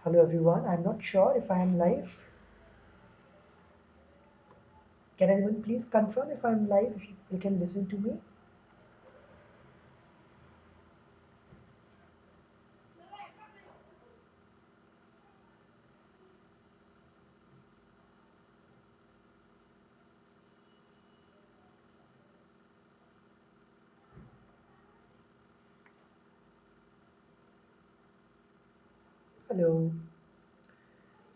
Hello everyone, I'm not sure if I am live. Can anyone please confirm if I'm live, if you can listen to me? Hello.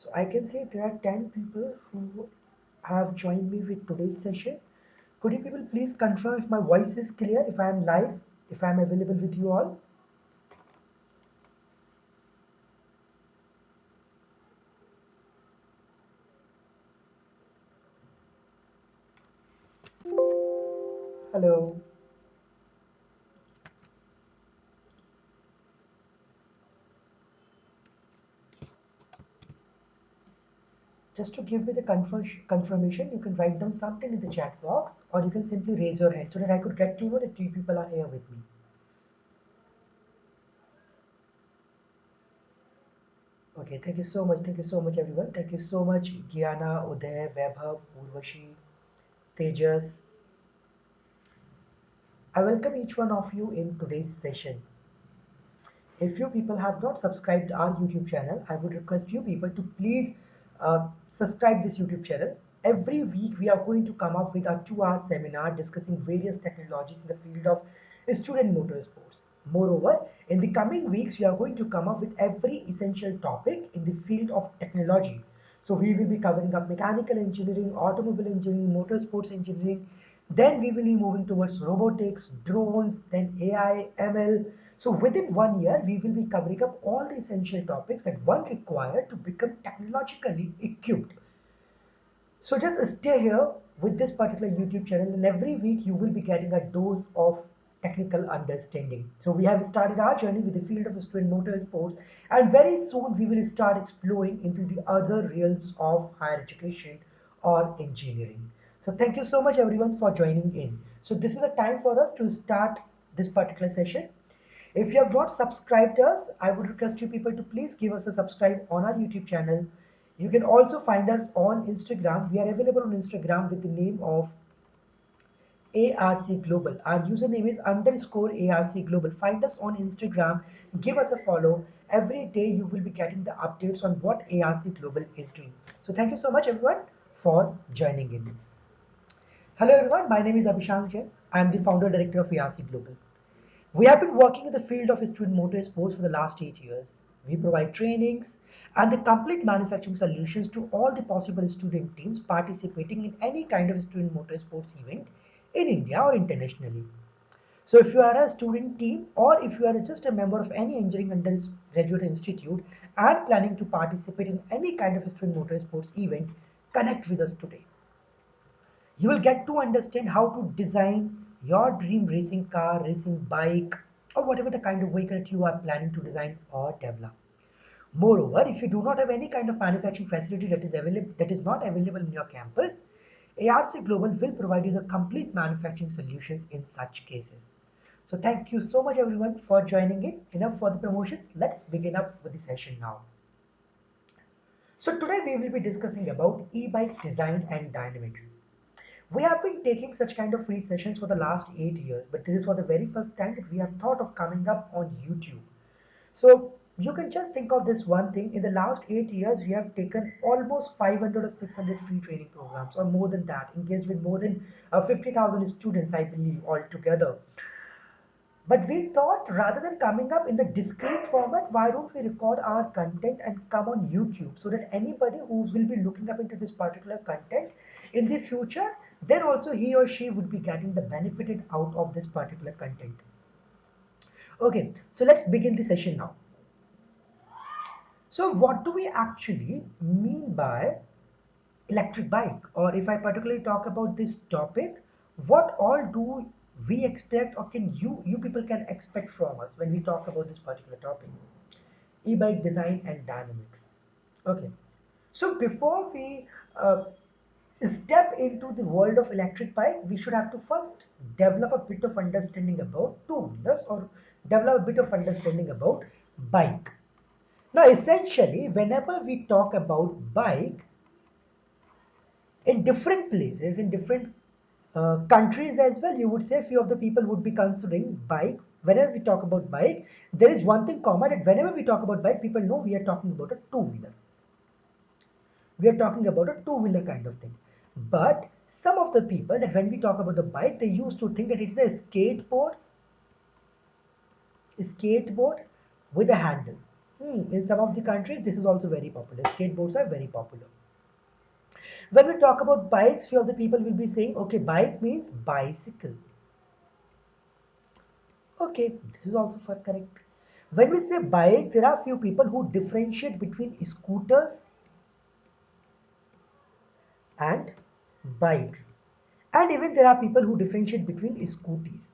So I can say there are 10 people who have joined me with today's session. Could you people please confirm if my voice is clear, if I am live, if I am available with you all? Hello. Just to give me the confirmation, you can write down something in the chat box or you can simply raise your hand so that I could get to know that three people are here with me. Okay, thank you so much. Thank you so much, everyone. Thank you so much, Gyana, Uday, Vaibhav, Urvashi, Tejas. I welcome each one of you in today's session. If you people have not subscribed our YouTube channel, I would request you people to please subscribe this YouTube channel. Every week we are going to come up with a 2-hour seminar discussing various technologies in the field of student motorsports. Moreover, in the coming weeks, we are going to come up with every essential topic in the field of technology. So we will be covering up mechanical engineering, automobile engineering, motorsports engineering. Then we will be moving towards robotics, drones, then AI, ML. So within 1 year, we will be covering up all the essential topics that one required to become technologically equipped. So just stay here with this particular YouTube channel, and every week you will be getting a dose of technical understanding. So we have started our journey with the field of student motorsports, and very soon we will start exploring into the other realms of higher education or engineering. So thank you so much everyone for joining in. So this is the time for us to start this particular session. If you have not subscribed us, I would request you people to please give us a subscribe on our YouTube channel. You can also find us on Instagram. We are available on Instagram with the name of ARC Global. Our username is underscore ARC Global. Find us on Instagram. Give us a follow. Every day you will be getting the updates on what ARC Global is doing. So thank you so much everyone for joining in. Hello everyone, my name is Abhishek Jain. I am the founder director of ARC Global. We have been working in the field of student motorsports for the last 8 years. We provide trainings and the complete manufacturing solutions to all the possible student teams participating in any kind of student motorsports event in India or internationally. So if you are a student team or if you are just a member of any engineering undergraduate institute and planning to participate in any kind of student motorsports event, connect with us today. You will get to understand how to design your dream racing car, racing bike, or whatever the kind of vehicle that you are planning to design or develop. Moreover, if you do not have any kind of manufacturing facility that is not available in your campus, ARC Global will provide you the complete manufacturing solutions in such cases. So thank you so much everyone for joining in. Enough for the promotion. Let's begin up with the session now. So today we will be discussing about e-bike design and dynamics. We have been taking such kind of free sessions for the last 8 years, but this is for the very first time that we have thought of coming up on YouTube. So you can just think of this one thing. In the last 8 years, we have taken almost 500 or 600 free training programs, or more than that, engaged with more than 50,000 students, I believe, altogether. But we thought rather than coming up in the discrete format, why don't we record our content and come on YouTube so that anybody who will be looking up into this particular content in the future, then also he or she would be getting the benefited out of this particular content. Okay, so let's begin the session now. So what do we actually mean by electric bike? Or if I particularly talk about this topic, what all do we expect or can you people can expect from us when we talk about this particular topic? E-bike design and dynamics. Okay. So before we step into the world of electric bike, we should have to first develop a bit of understanding about two-wheelers or develop a bit of understanding about bike. Now, essentially, whenever we talk about bike, in different places, in different countries as well, you would say few of the people would be considering bike. Whenever we talk about bike, there is one thing common that whenever we talk about bike, people know we are talking about a two-wheeler. We are talking about a two-wheeler kind of thing. But some of the people that when we talk about the bike, they used to think that it is a skateboard with a handle. In some of the countries, this is also very popular. Skateboards are very popular. When we talk about bikes, few of the people will be saying, okay, bike means bicycle. Okay, this is also for correct. When we say bike, there are few people who differentiate between scooters and bikes. And even there are people who differentiate between scooties.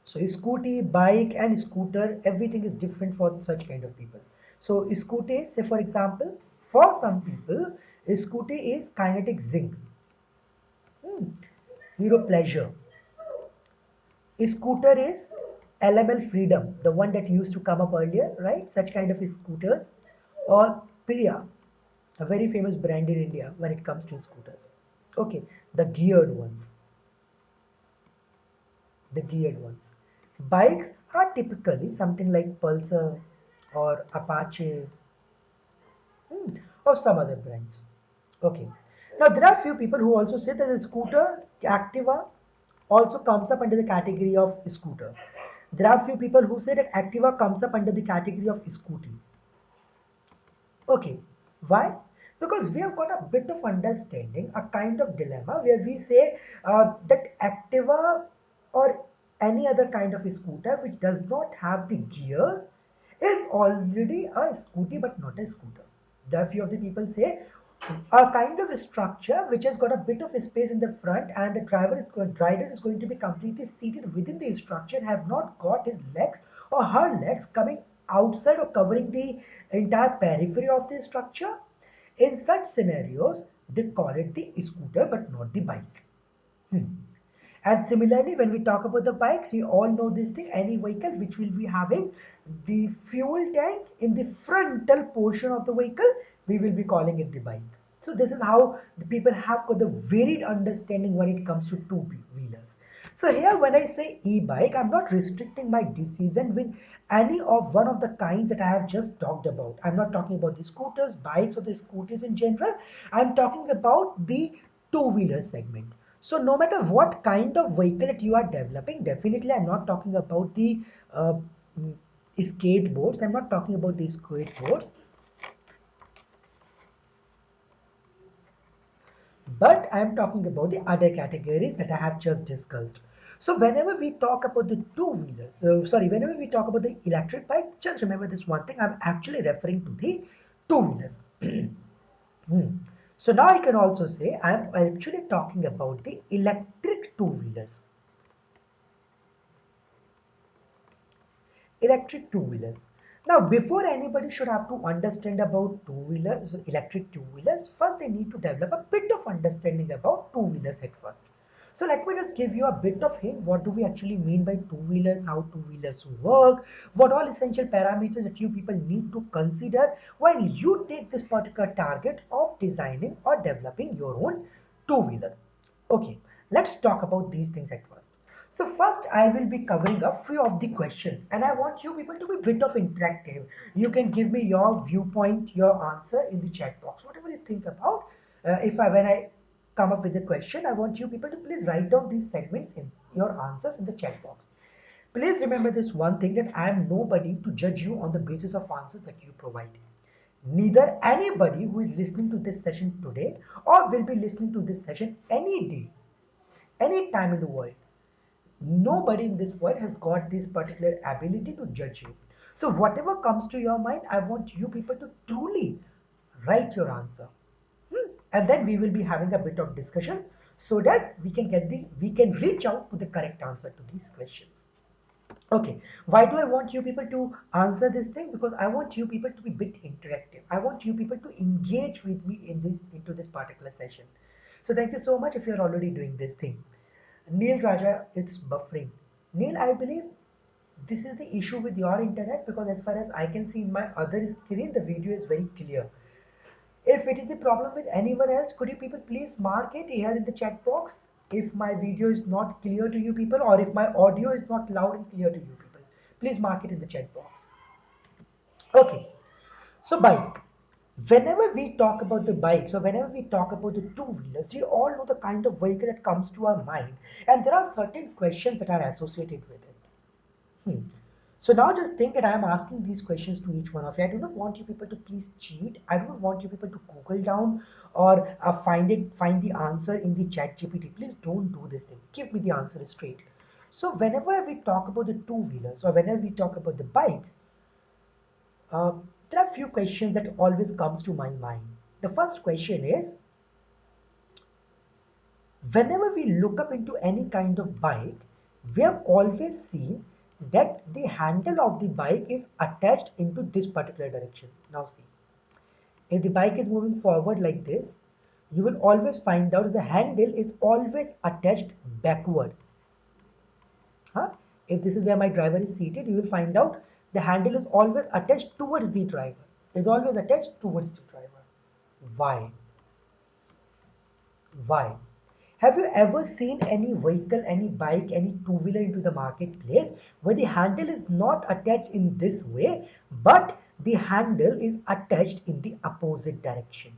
So scooty, bike and scooter, everything is different for such kind of people. So scooty, say for example, for some people, scooty is kinetic zinc, hmm, hero pleasure. Scooter is LML Freedom, the one that used to come up earlier, right? Such kind of scooters. Or Priya, a very famous brand in India when it comes to scooters. Okay, the geared ones. The geared ones. Bikes are typically something like Pulsar or Apache, or some other brands. Okay. Now there are few people who also say that the scooter Activa also comes up under the category of scooter. There are few people who say that Activa comes up under the category of scooty. Okay. Why? Because we have got a bit of understanding, a kind of dilemma where we say that Activa or any other kind of a scooter which does not have the gear is already a scooty but not a scooter. There are few of the people say a kind of a structure which has got a bit of a space in the front and the rider is going to be completely seated within the structure, have not got his legs or her legs coming outside or covering the entire periphery of the structure. In such scenarios, they call it the scooter but not the bike. Hmm. And similarly, when we talk about the bikes, we all know this thing, any vehicle which will be having the fuel tank in the frontal portion of the vehicle, we will be calling it the bike. So this is how the people have got the varied understanding when it comes to two-wheelers. So here when I say e-bike, I'm not restricting my decision with any of one of the kinds that I have just talked about. I'm not talking about the scooters, bikes or the scooters in general. I'm talking about the two-wheeler segment. So no matter what kind of vehicle that you are developing, definitely I'm not talking about the uh, mm, skateboards. I'm not talking about the skateboards, but I'm talking about the other categories that I have just discussed. So whenever we talk about the two-wheelers, whenever we talk about the electric bike, just remember this one thing. I'm actually referring to the two-wheelers. Hmm. So now I can also say I'm actually talking about the electric two-wheelers. Electric two-wheelers. Now, before anybody should have to understand about two-wheelers, electric two-wheelers, first they need to develop a bit of understanding about two-wheelers at first. So let me just give you a bit of hint. What do we actually mean by two-wheelers? How two-wheelers work? What all essential parameters that you people need to consider while you take this particular target of designing or developing your own two-wheeler. Okay, let's talk about these things at first. So first I will be covering up few of the questions and I want you people to be a bit of interactive. You can give me your viewpoint, your answer in the chat box, whatever you think about. When I come up with a question, I want you people to please write down these segments in your answers in the chat box. Please remember this one thing that I am nobody to judge you on the basis of answers that you provide. Neither anybody who is listening to this session today or will be listening to this session any day, any time in the world. Nobody in this world has got this particular ability to judge you. So whatever comes to your mind, I want you people to truly write your answer. And then we will be having a bit of discussion so that we can reach out to the correct answer to these questions. Okay, why do I want you people to answer this thing? Because I want you people to be a bit interactive. I want you people to engage with me into this particular session. So thank you so much if you're already doing this thing. Neil Raja, it's buffering. Neil, I believe. This is the issue with your internet, because as far as I can see in my other screen, the video is very clear. If it is the problem with anyone else, could you people please mark it here in the chat box if my video is not clear to you people, or if my audio is not loud and clear to you people. Please mark it in the chat box. Okay, so bike. Whenever we talk about the bikes, or whenever we talk about the two-wheelers, we all know the kind of vehicle that comes to our mind, and there are certain questions that are associated with it. Hmm. So now just think that I am asking these questions to each one of you. I do not want you people to please cheat. I don't want you people to Google down or find the answer in the chat GPT. Please don't do this thing. Give me the answer straight. So whenever we talk about the two-wheelers, or whenever we talk about the bikes, uh, there are few questions that always comes to my mind. The first question is, whenever we look up into any kind of bike, we have always seen that the handle of the bike is attached into this particular direction. Now see, if the bike is moving forward like this, you will always find out the handle is always attached backward. Huh? If this is where my driver is seated, you will find out the handle is always attached towards the driver. Is always attached towards the driver. Why? Why? Have you ever seen any vehicle, any bike, any two-wheeler into the marketplace where the handle is not attached in this way, but the handle is attached in the opposite direction?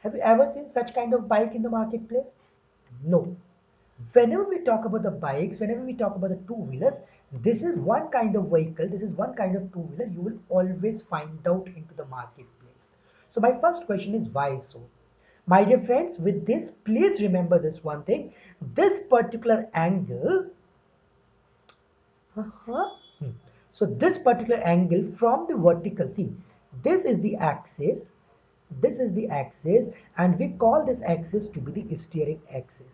Have you ever seen such kind of bike in the marketplace? No. Whenever we talk about the bikes, whenever we talk about the two-wheelers, this is one kind of vehicle, this is one kind of two-wheeler you will always find out into the marketplace. So my first question is, why so? My dear friends, with this, please remember this one thing. This particular angle, hmm. So this particular angle from the vertical, see, this is the axis, this is the axis, and we call this axis to be the steering axis.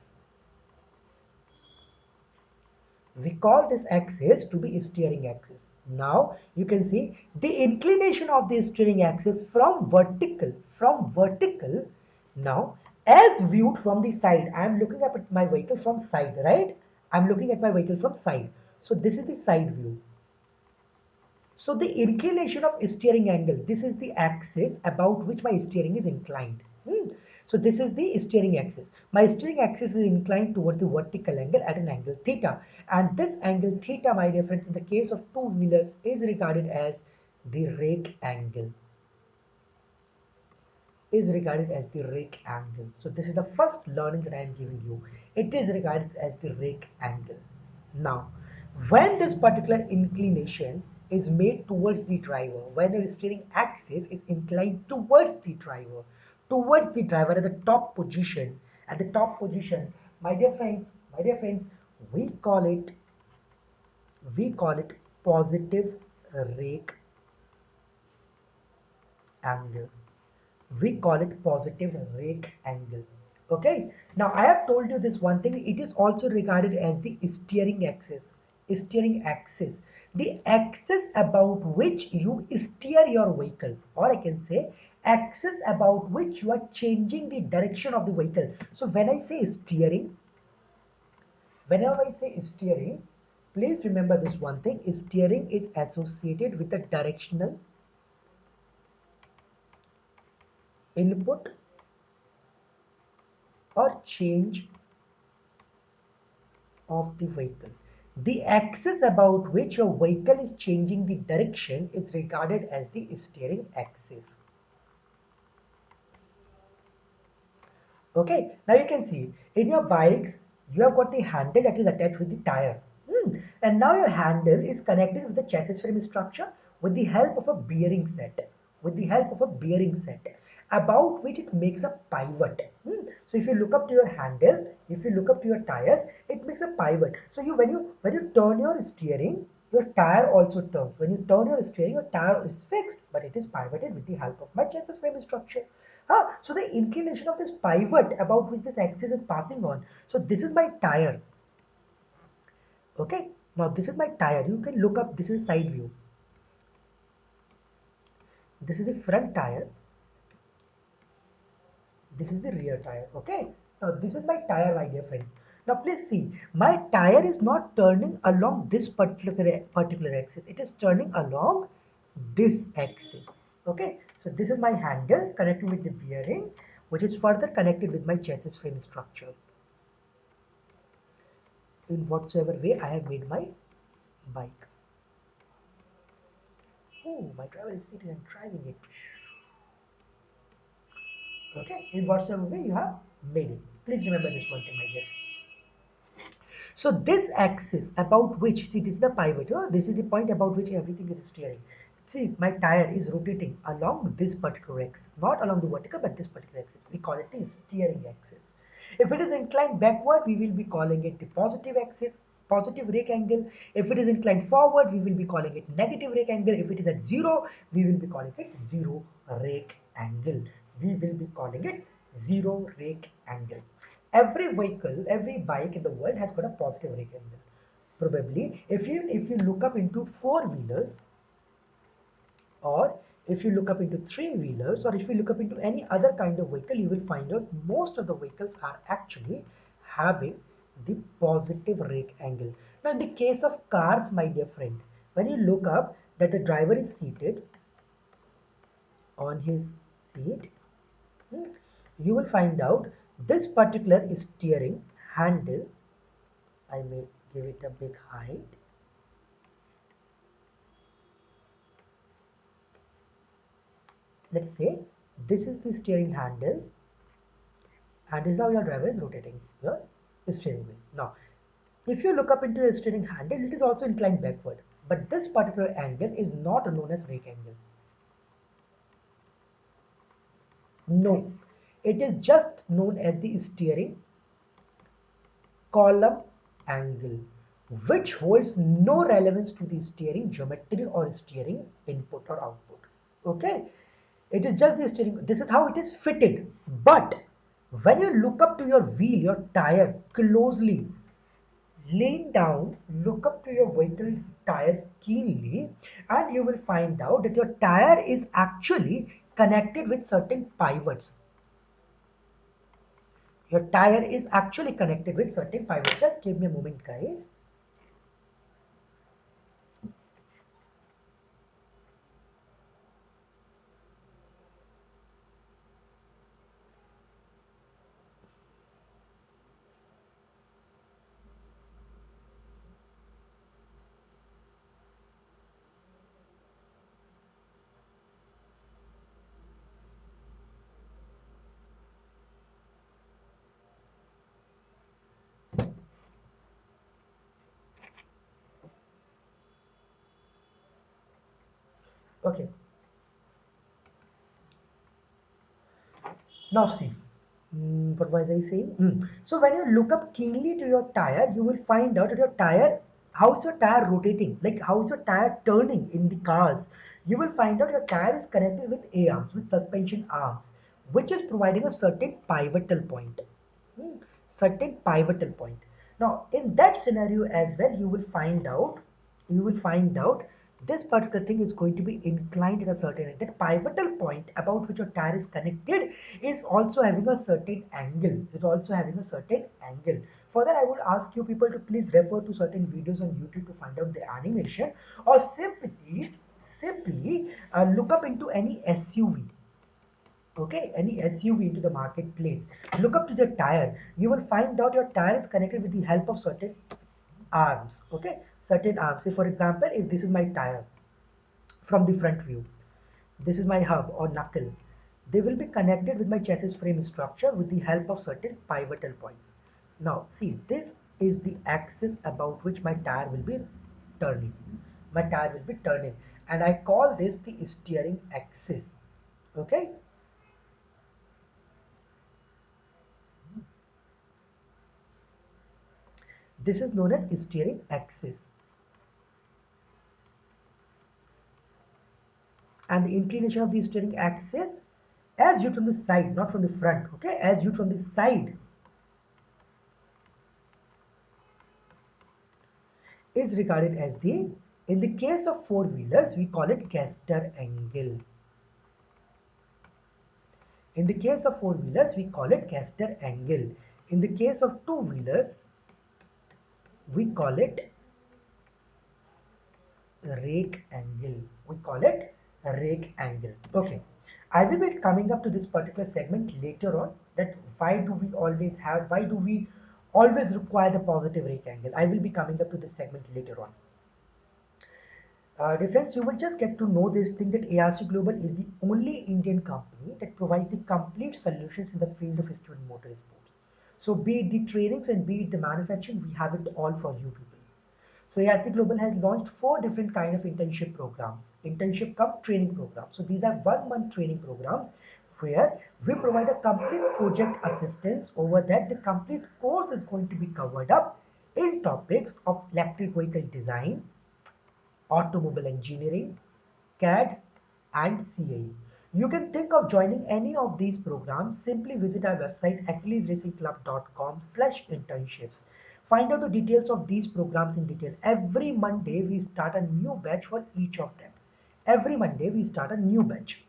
We call this axis to be steering axis. Now you can see the inclination of the steering axis from vertical. Now as viewed from the side, I am looking at my vehicle from side, right? I'm looking at my vehicle from side. So this is the side view. So the inclination of steering angle, this is the axis about which my steering is inclined. So this is the steering axis. My steering axis is inclined towards the vertical angle at an angle theta. And this angle theta, my dear friends, in the case of two-wheelers is regarded as the rake angle. Is regarded as the rake angle. So this is the first learning that I am giving you. It is regarded as the rake angle. Now, when this particular inclination is made towards the driver, when the steering axis is inclined towards the driver at the top position, my dear friends, we call it, we call it positive rake angle. We call it positive rake angle. Okay, now I have told you this one thing, it is also regarded as the steering axis, the axis about which you steer your vehicle, or I can say axis about which you are changing the direction of the vehicle. So when I say steering, whenever I say steering, please remember this one thing, steering is associated with the directional input or change of the vehicle. The axis about which your vehicle is changing the direction is regarded as the steering axis. Okay, now you can see in your bikes, you have got the handle that is attached with the tire. And now your handle is connected with the chassis frame structure with the help of a bearing set. With the help of a bearing set, about which it makes a pivot. So if you look up to your handle, if you look up to your tires, it makes a pivot. So when you turn your steering, your tire also turns. When you turn your steering, your tire is fixed, but it is pivoted with the help of my chassis frame structure. So the inclination of this pivot about which this axis is passing on. So this is my tire. Okay. Now this is my tire. You can look up. This is side view. This is the front tire. This is the rear tire. Okay. Now this is my tire, my dear friends. Now please see, my tire is not turning along this particular axis. It is turning along this axis. Okay. So this is my handle connected with the bearing, which is further connected with my chassis frame structure. In whatsoever way I have made my bike. Oh, my driver is sitting and driving it. Okay. In whatsoever way you have made it. Please remember this one thing, my dear. So this axis about which, see, this is the pivot, this is the point about which everything is steering. See, my tire is rotating along this particular axis, not along the vertical, but this particular axis. We call it the steering axis. If it is inclined backward, we will be calling it the positive axis, positive rake angle. If it is inclined forward, we will be calling it negative rake angle. If it is at zero, we will be calling it zero rake angle. We will be calling it zero rake angle. Every vehicle, every bike in the world has got a positive rake angle. Probably, if you look up into four wheelers, or if you look up into three wheelers, or if you look up into any other kind of vehicle, you will find out most of the vehicles are actually having the positive rake angle. Now, in the case of cars, my dear friend, when you look up that the driver is seated on his seat, hmm, you will find out this particular steering handle. I may give it a big height. Let's say this is the steering handle, and this is how your driver is rotating your steering wheel. Now, if you look up into the steering handle, it is also inclined backward. But this particular angle is not known as rake angle. No, it is just known as the steering column angle, which holds no relevance to the steering geometry or steering input or output. Okay, it is just the steering. This is how it is fitted. But when you look up to your wheel, your tire closely, lean down, look up to your vehicle's tire keenly, and you will find out that your tire is actually connected with certain pivots. Your tire is actually connected with certain pivots. Just give me a moment, guys. Okay, now see. What was I saying? So when you look up keenly to your tire, you will find out that your tire, how is your tire rotating? Like how is your tire turning in the cars? You will find out your tire is connected with A-arms, with suspension arms, which is providing a certain pivotal point. Certain pivotal point. Now, in that scenario as well, you will find out this particular thing is going to be inclined in a certain angle. That pivotal point about which your tire is connected is also having a certain angle. Is also having a certain angle. For that, I would ask you people to please refer to certain videos on YouTube to find out the animation, or simply look up into any SUV. Okay, any SUV into the marketplace, look up to the tire. You will find out your tire is connected with the help of certain arms. Okay, certain arms. Say for example, if this is my tire from the front view, this is my hub or knuckle, they will be connected with my chassis frame structure with the help of certain pivotal points. Now see, this is the axis about which my tire will be turning. My tire will be turning, and I call this the steering axis. Okay. This is known as steering axis. And the inclination of the steering axis, as viewed from the side, not from the front, okay, as viewed from the side, is regarded as the, in the case of four wheelers, we call it caster angle. In the case of four-wheelers, we call it caster angle. In the case of two-wheelers, we call it rake angle. We call it rake angle. Okay. I will be coming up to this particular segment later on, that why do we always require the positive rake angle. I will be coming up to this segment later on. Dear friends, you will just get to know this thing that ARC Global is the only Indian company that provides the complete solutions in the field of history and motor sports. So be it the trainings and be it the manufacturing, we have it all for you people. So ARC Global has launched four different kind of internship programs. Internship cum training programs. So these are 1 month training programs where we provide a complete project assistance. Over that, the complete course is going to be covered up in topics of electric vehicle design, automobile engineering, CAD, and CAE. You can think of joining any of these programs. Simply visit our website achillesracingclub.com/internships. Find out the details of these programs in detail. Every Monday we start a new batch for each of them. Every Monday we start a new batch.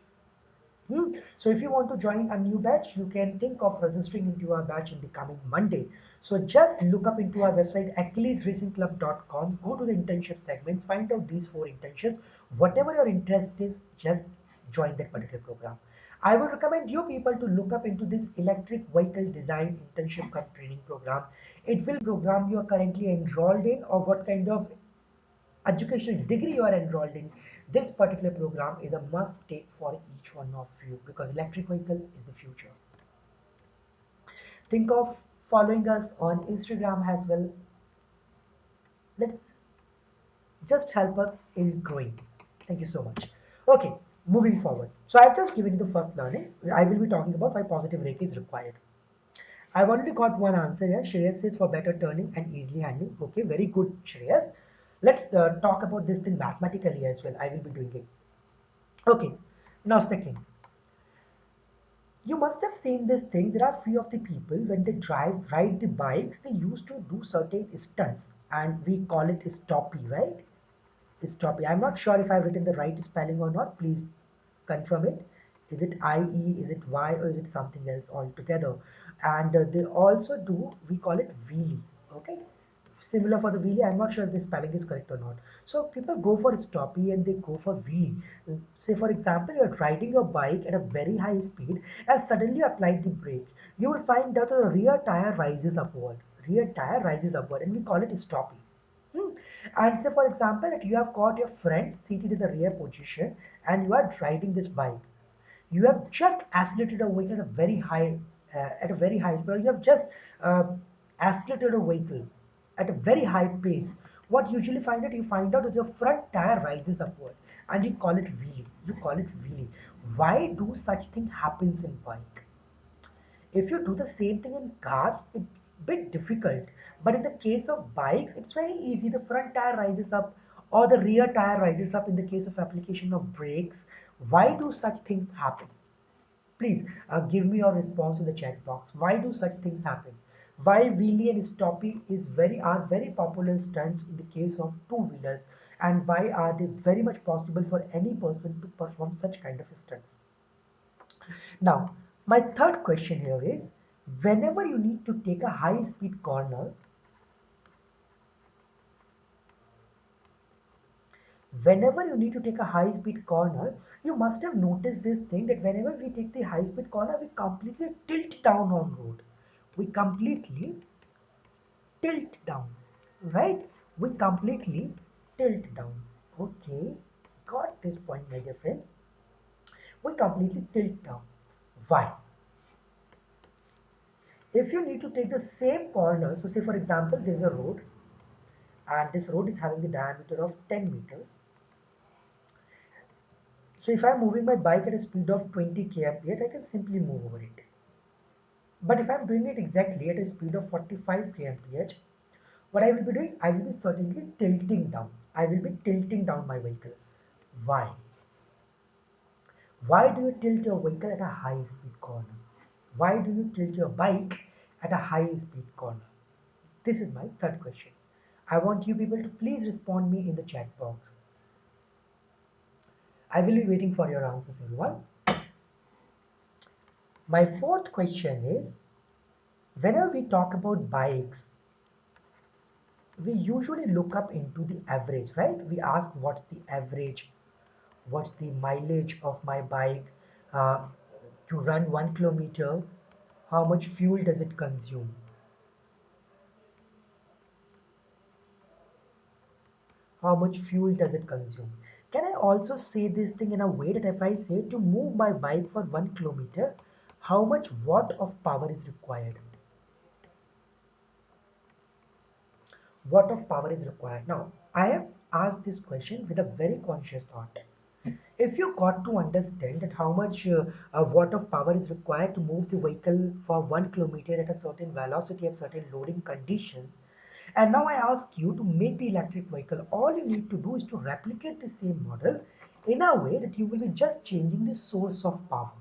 So if you want to join a new batch, you can think of registering into our batch in the coming Monday. So just look up into our website achillesracingclub.com, go to the internship segments, find out these four internships. Whatever your interest is, just join that particular program. I would recommend you people to look up into this electric vehicle design internship cum training program. It will program you are currently enrolled in, or what kind of educational degree you are enrolled in. This particular program is a must take for each one of you, because electric vehicle is the future. Think of following us on Instagram as well. Let's just help us in growing. Thank you so much. Okay, moving forward. So I've just given you the first learning. I will be talking about why positive rake is required. I've already got one answer here. Shreyas says for better turning and easily handling. Okay, very good, Shreyas. Let's talk about this thing mathematically as well. I will be doing it. Okay, now second, you must have seen this thing. There are few of the people when they ride the bikes, they used to do certain stunts, and we call it stoppy, right? Stoppy. I'm not sure if I've written the right spelling or not. Please confirm it. Is it IE? Is it Y? Or is it something else altogether? And they also do, we call it wheelie. Okay, similar for the wheelie. I'm not sure if the spelling is correct or not. So people go for stoppy and they go for wheelie. Say for example, you're riding your bike at a very high speed and suddenly you apply the brake. You will find that the rear tire rises upward. Rear tire rises upward, and we call it stoppy. Hmm. And say for example that you have got your friend seated in the rear position and you are driving this bike. You have just accelerated a vehicle at a very high speed. You have just uh, accelerated a vehicle at a very high pace. What usually find out, you find out that your front tire rises upward, and you call it wheelie. You call it wheelie. Why do such thing happens in bike? If you do the same thing in cars, it's a bit difficult. But in the case of bikes, it's very easy. The front tire rises up or the rear tire rises up in the case of application of brakes. Why do such things happen? Please give me your response in the chat box. Why do such things happen? Why wheelie and stoppy are very popular stunts in the case of two-wheelers, and why are they very much possible for any person to perform such kind of stunts? Now, my third question here is, whenever you need to take a high speed corner, whenever you need to take a high speed corner, you must have noticed this thing that whenever we take the high speed corner, we completely tilt down on road. We completely tilt down, right? We completely tilt down. Okay, got this point, my dear friend. We completely tilt down. Why? If you need to take the same corner, so say for example, there is a road and this road is having a diameter of 10 meters. So if I'm moving my bike at a speed of 20 kmph, I can simply move over it. But if I'm doing it exactly at a speed of 45 kmph, what I will be doing, I will be certainly tilting down. I will be tilting down my vehicle. Why? Why do you tilt your vehicle at a high speed corner? Why do you tilt your bike at a high speed corner? This is my third question. I want you people to please respond me in the chat box. I will be waiting for your answers, everyone. My fourth question is, whenever we talk about bikes, we usually look up into the average, right? We ask what's the average, what's the mileage of my bike uh, to run 1 kilometer, how much fuel does it consume, how much fuel does it consume. Can I also say this thing in a way that if I say to move my bike for 1 kilometer, how much watt of power is required? Watt of power is required. Now, I have asked this question with a very conscious thought. If you got to understand that how much watt of power is required to move the vehicle for 1 kilometer at a certain velocity at certain loading condition, and now I ask you to make the electric vehicle, all you need to do is to replicate the same model in a way that you will be just changing the source of power.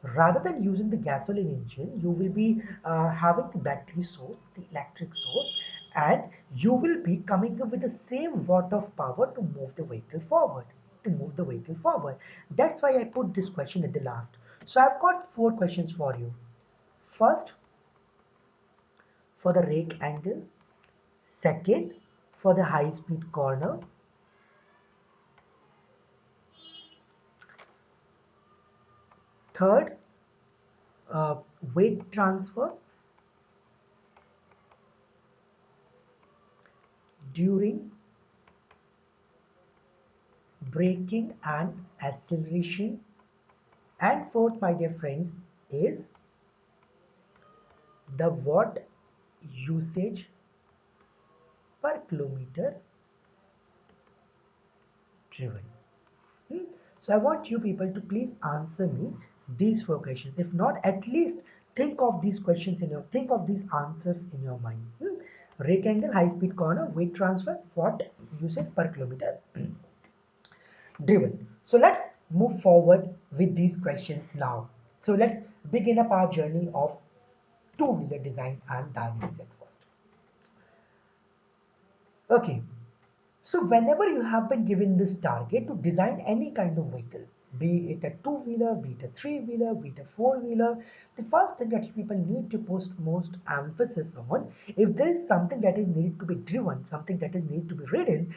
Rather than using the gasoline engine, you will be having the battery source, the electric source, and you will be coming up with the same watt of power to move the vehicle forward. To move the vehicle forward. That's why I put this question at the last. So I've got four questions for you. First, for the rake angle. Second, for the high speed corner. Third, uh, weight transfer during braking and acceleration. And fourth, my dear friends, is the watt usage per kilometer driven. Hmm? So I want you people to please answer me these four questions. If not, at least think of these questions in your, think of these answers in your mind. Rake angle, high speed corner, weight transfer, watt usage per kilometer driven. So let's move forward with these questions now. So let's begin up our journey of two-wheeler design and dynamics at first. Okay, so whenever you have been given this target to design any kind of vehicle, be it a two-wheeler, be it a three-wheeler, be it a four-wheeler, the first thing that people need to post most emphasis on, if there is something that is needed to be driven, something that is needed to be ridden,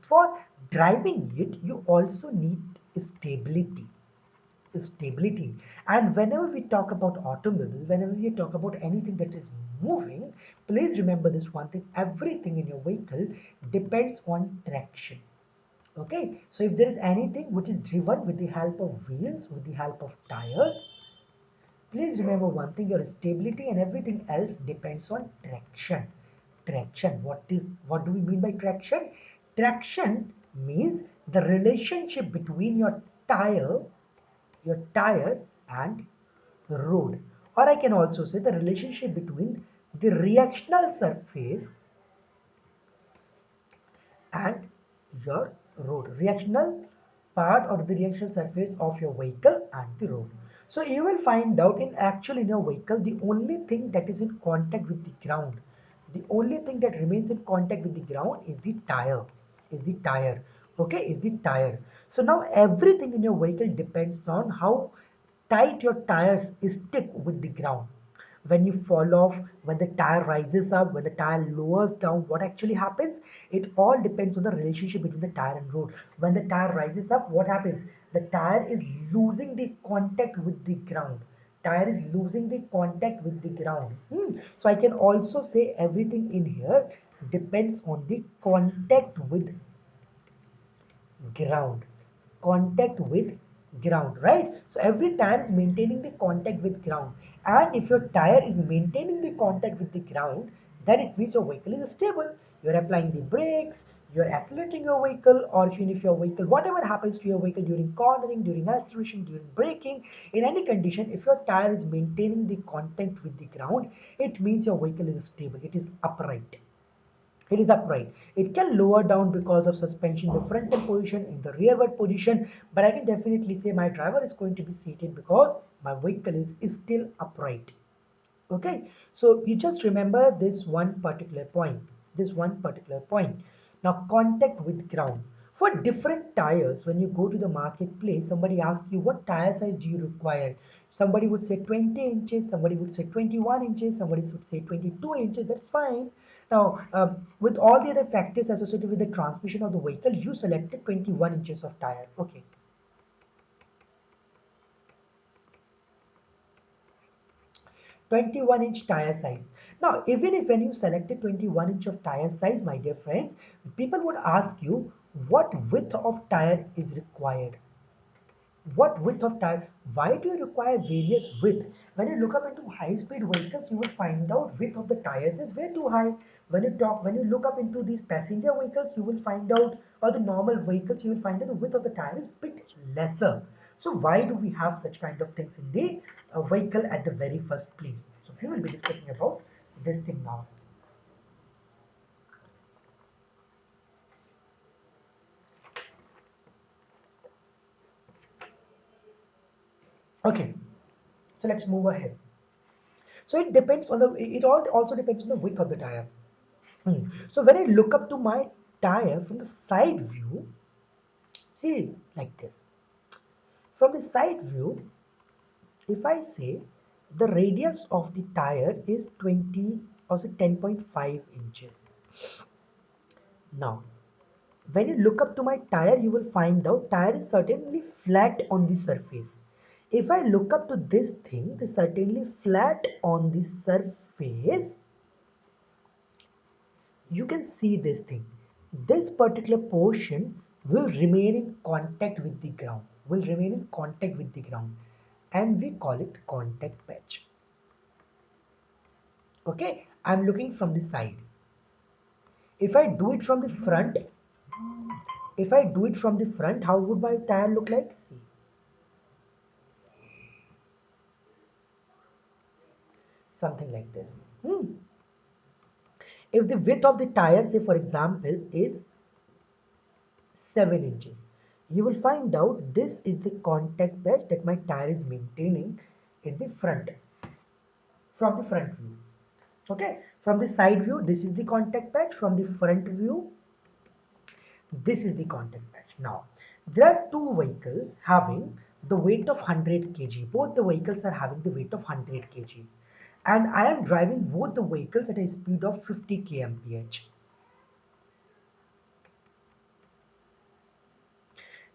for driving it, you also need stability. Stability. And whenever we talk about automobiles, whenever we talk about anything that is moving, please remember this one thing: everything in your vehicle depends on traction. Okay, so if there is anything which is driven with the help of wheels, with the help of tires, please remember one thing: your stability and everything else depends on traction. Traction. What do we mean by traction? Traction means the relationship between your tire and road, or I can also say the relationship between the reactional surface and your road, reactional part or the reactional surface of your vehicle and the road. So you will find out in your vehicle, the only thing that is in contact with the ground, the only thing that remains in contact with the ground is the tire. Okay, is the tire. So now everything in your vehicle depends on how tight your tires stick with the ground. When you fall off, when the tire rises up, when the tire lowers down, what actually happens? It all depends on the relationship between the tire and road. When the tire rises up, what happens? The tire is losing the contact with the ground. Tire is losing the contact with the ground. So I can also say everything in here depends on the contact with ground. Contact with ground, right? So every tire is maintaining the contact with ground, and if your tire is maintaining the contact with the ground, then it means your vehicle is stable. You're applying the brakes, you're accelerating your vehicle, or even if your vehicle, whatever happens to your vehicle during cornering, during acceleration, during braking, in any condition, if your tire is maintaining the contact with the ground, it means your vehicle is stable, it is upright. It is upright. It can lower down because of suspension in the frontal position, in the rearward position, but I can definitely say my driver is going to be seated because my vehicle is still upright. Okay, so you just remember this one particular point. This one particular point. Now, contact with ground. For different tires, when you go to the marketplace, somebody asks you what tire size do you require. Somebody would say 20 inches, somebody would say 21 inches, somebody would say 22 inches. That's fine. Now, with all the other factors associated with the transmission of the vehicle, you selected 21 inches of tire. Okay. 21-inch tire size. Now, even if when you selected 21 inch of tire size, my dear friends, people would ask you what width of tire is required. What width of tire? Why do you require various width? When you look up into high-speed vehicles, you will find out width of the tires is way too high. When you look up into these passenger vehicles, you will find out, or the normal vehicles, you will find out the width of the tire is bit lesser. So why do we have such kind of things in the vehicle at the very first place? So we will be discussing about this thing now. Okay, so let's move ahead. So it depends on the, it all also depends on the width of the tire. So when I look up to my tire from the side view, see like this. From the side view, if I say the radius of the tire is 20 or say 10.5 inches. Now, when you look up to my tire, you will find out tire is certainly flat on the surface. If I look up to this thing, it is certainly flat on the surface. You can see this thing. This particular portion will remain in contact with the ground, and we call it contact patch. Okay, I'm looking from the side. If I do it from the front, how would my tire look like? See, something like this. If the width of the tire, say for example, is 7 inches, you will find out this is the contact patch that my tire is maintaining in the front, from the front view. Okay, from the side view, this is the contact patch. From the front view, this is the contact patch. Now, there are two vehicles having the weight of 100 kg. Both the vehicles are having the weight of 100 kg. And I am driving both the vehicles at a speed of 50 kmph.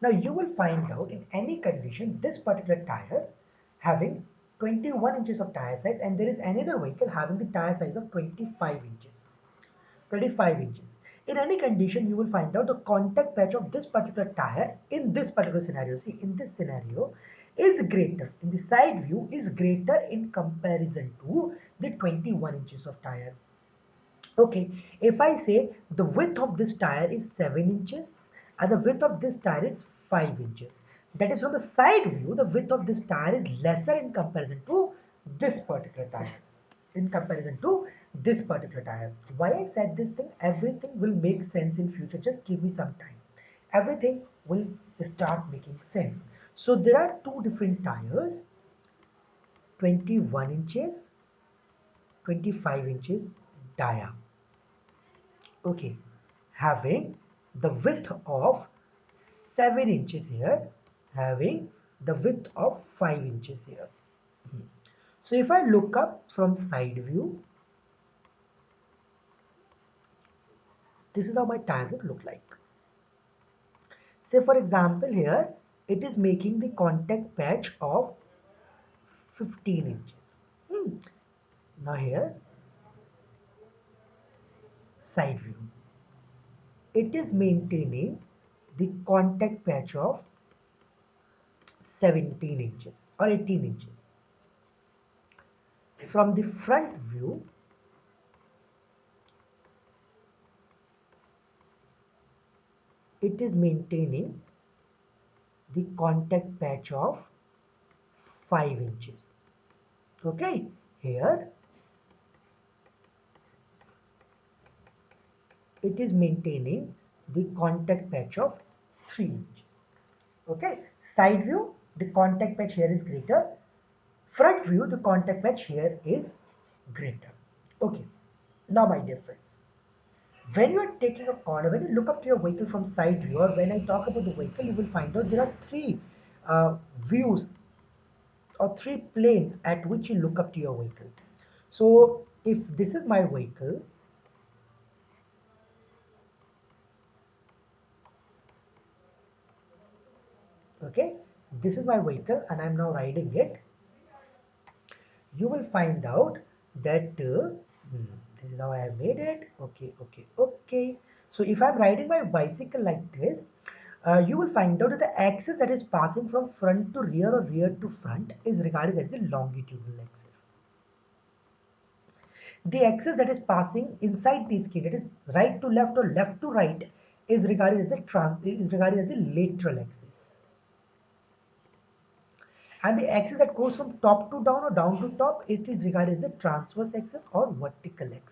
Now you will find out in any condition this particular tire having 21 inches of tire size, and there is another vehicle having the tire size of 25 inches. 25 inches. In any condition, you will find out the contact patch of this particular tire in this particular scenario. See, in this scenario is greater, in the side view is greater in comparison to the 21 inches of tire. Okay, if I say the width of this tire is 7 inches and the width of this tire is 5 inches. That is, from the side view, the width of this tire is lesser in comparison to this particular tire. In comparison to this particular tire. Why I said this thing, everything will make sense in future. Just give me some time. Everything will start making sense. So there are two different tires, 21 inches, 25 inches dia. Okay, having the width of 7 inches here, having the width of 5 inches here. So if I look up from side view, this is how my tire would look like. Say for example here, it is making the contact patch of 15 inches. Now here, side view. It is maintaining the contact patch of 17 inches or 18 inches. From the front view, it is maintaining the contact patch of 5 inches. Okay, here it is maintaining the contact patch of 3 inches. Okay, side view, the contact patch here is greater. Front view, the contact patch here is greater. Okay, now my dear friends, when you are taking a corner, when you look up to your vehicle from side view, or when I talk about the vehicle, you will find out there are three views or three planes at which you look up to your vehicle. So if this is my vehicle, okay, this is my vehicle and I'm now riding it, you will find out that this is how I have made it. Okay, okay, okay. So if I'm riding my bicycle like this, you will find out that the axis that is passing from front to rear or rear to front is regarded as the longitudinal axis. The axis that is passing inside the screen, that is right to left or left to right, is regarded as the lateral axis. And the axis that goes from top to down or down to top, it is regarded as the transverse axis or vertical axis.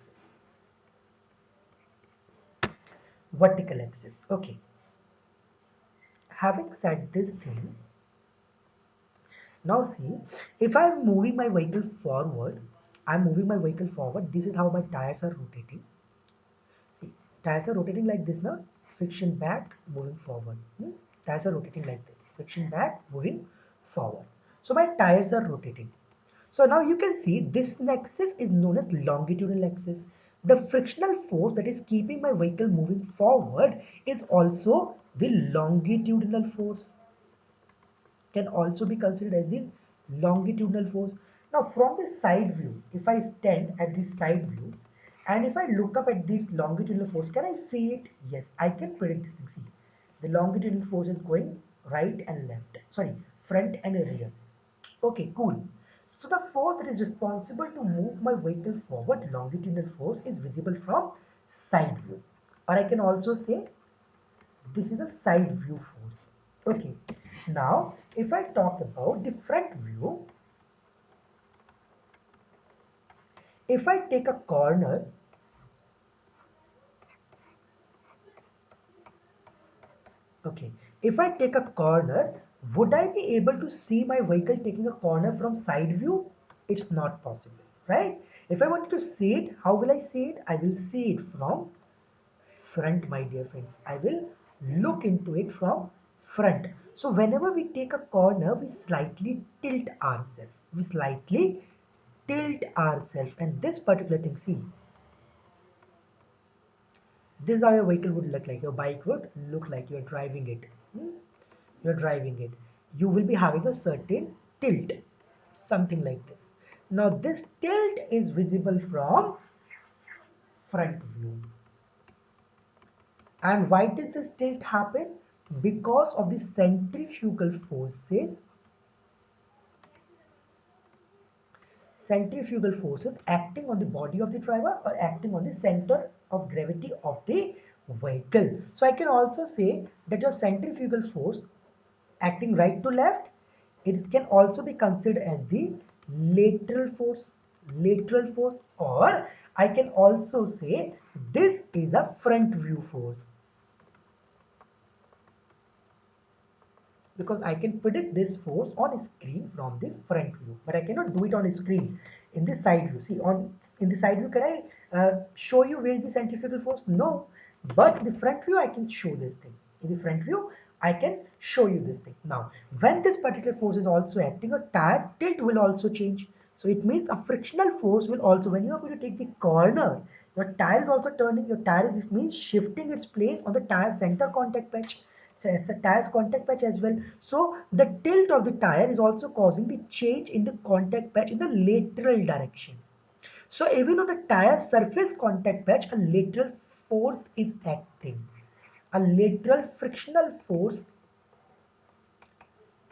Vertical axis. Okay. Having said this thing, now see, if I'm moving my vehicle forward, this is how my tires are rotating. See, tires are rotating like this now, friction back, moving forward. Tires are rotating like this, friction back, moving forward. So my tires are rotating. So now you can see this axis is known as longitudinal axis. The frictional force that is keeping my vehicle moving forward is also the longitudinal force. Can also be considered as the longitudinal force. Now from the side view, if I stand at this side view and if I look up at this longitudinal force, can I see it? Yes, I can predict this thing. See, the longitudinal force is going right and left, sorry, front and rear. Okay, cool. So the force that is responsible to move my vehicle forward, longitudinal force, is visible from side view. Or I can also say this is a side view force. Okay, now if I talk about the front view, if I take a corner, okay, if I take a corner, would I be able to see my vehicle taking a corner from side view? It's not possible, right? If I want to see it, how will I see it? I will see it from front, my dear friends. I will look into it from front. So whenever we take a corner, we slightly tilt ourselves. We slightly tilt ourselves, and this particular thing, see, this is how your vehicle would look like. Your bike would look like you're driving it. You're driving it. You will be having a certain tilt, something like this. Now this tilt is visible from front view. And why did this tilt happen? Because of the centrifugal forces acting on the body of the driver or acting on the center of gravity of the vehicle. So I can also say that your centrifugal force acting right to left, it can also be considered as the lateral force, or I can also say this is a front view force. Because I can predict this force on screen from the front view, but I cannot do it on screen in the side view. See, on in the side view, can I show you where is the centrifugal force? No, but in the front view I can show this thing. In the front view I can show you this thing. Now when this particular force is also acting, a tire tilt will also change. So it means a frictional force will also, when you are going to take the corner, your tire is also turning. Your tire is, it means shifting its place on the tire center contact patch, the tire's contact patch as well. So the tilt of the tire is also causing the change in the contact patch in the lateral direction. So even on the tire surface contact patch, a lateral force is acting. A lateral frictional force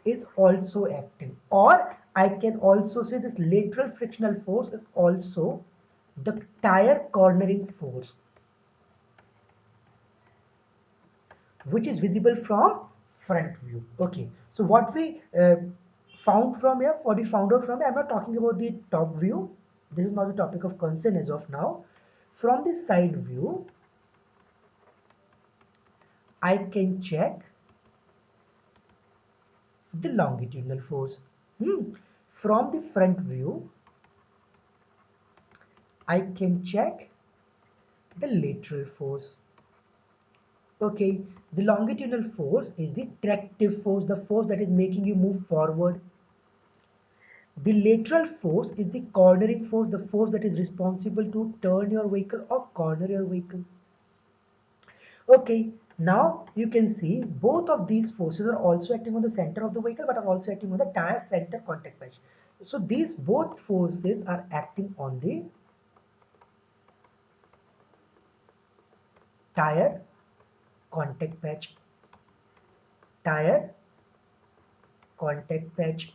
is also acting, or I can also say this lateral frictional force is also the tire cornering force, which is visible from front view. Okay, so what we found from here, what we found out from here, I'm not talking about the top view. This is not the topic of concern as of now. From the side view, I can check the longitudinal force. From the front view, I can check the lateral force. Okay, the longitudinal force is the tractive force, the force that is making you move forward. The lateral force is the cornering force, the force that is responsible to turn your vehicle or corner your vehicle. Okay, now you can see both of these forces are also acting on the center of the vehicle but are also acting on the tire center contact patch. So these both forces are acting on the tire contact patch, tire contact patch.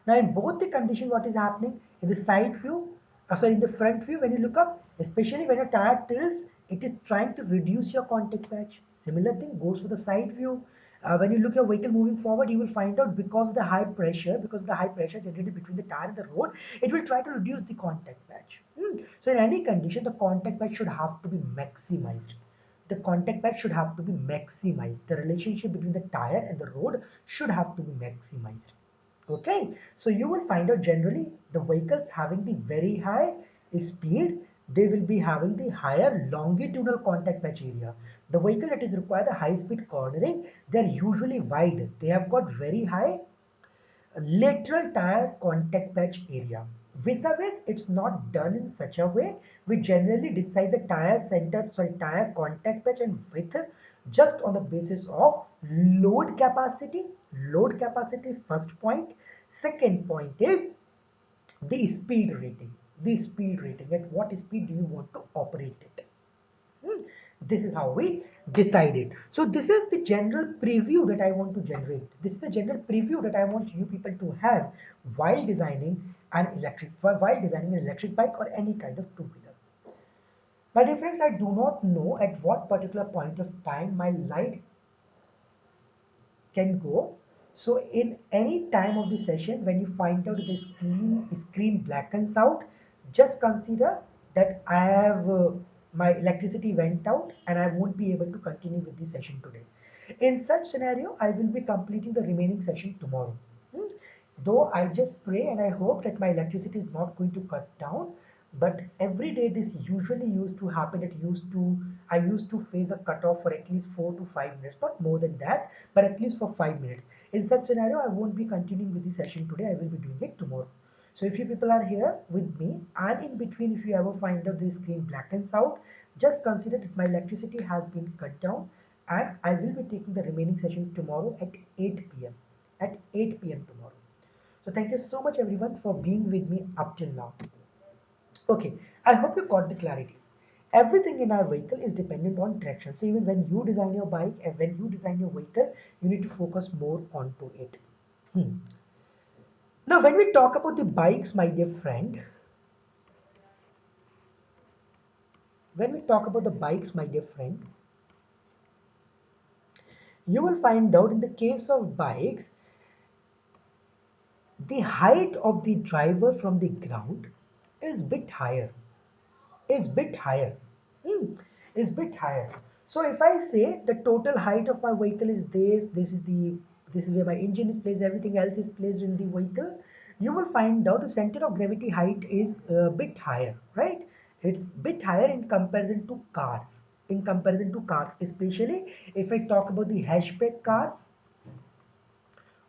Now in both the conditions, what is happening in the side view, sorry, in the front view, when you look up, especially when your tire tilts, it is trying to reduce your contact patch. Similar thing goes for the side view. When you look your vehicle moving forward, you will find out because of the high pressure, generated between the tire and the road, it will try to reduce the contact patch. So in any condition, the contact patch should have to be maximized. The contact patch should have to be maximized. The relationship between the tire and the road should have to be maximized. Okay, so you will find out generally the vehicles having the very high speed, they will be having the higher longitudinal contact patch area. The vehicle that is required the high speed cornering, they are usually wide. They have got very high lateral tire contact patch area. Vis-a-vis, it's not done in such a way. We generally decide the tire contact patch and width just on the basis of load capacity. Load capacity, first point. Second point is the speed rating. The speed rating. At what speed do you want to operate it? Hmm. This is how we decide it. So this is the general preview that I want to generate. This is the general preview that I want you people to have while designing an electric bike or any kind of two-wheeler. My dear friends, I do not know at what particular point of time my light can go. So in any time of the session, when you find out the screen blackens out, just consider that I have my electricity went out and I won't be able to continue with the session today. In such scenario, I will be completing the remaining session tomorrow. Hmm. Though I just pray and I hope that my electricity is not going to cut down, but every day this usually used to happen. I used to face a cutoff for at least 4 to 5 minutes, not more than that, but at least for 5 minutes. In such scenario, I won't be continuing with the session today. I will be doing it tomorrow. So if you people are here with me and in between, if you ever find out the screen blackens out, just consider that my electricity has been cut down and I will be taking the remaining session tomorrow at 8 p.m. At 8 p.m. tomorrow. So thank you so much everyone for being with me up till now. Okay, I hope you got the clarity. Everything in our vehicle is dependent on traction. So even when you design your bike and when you design your vehicle, you need to focus more onto it. Hmm. Now, when we talk about the bikes, my dear friend, when we talk about the bikes, my dear friend, you will find out in the case of bikes, the height of the driver from the ground is bit higher. Is bit higher. Hmm, is bit higher. So if I say the total height of my vehicle is this is where my engine is placed, everything else is placed in the vehicle, you will find out the center of gravity height is a bit higher, right? It's bit higher in comparison to cars. In comparison to cars, especially if I talk about the hatchback cars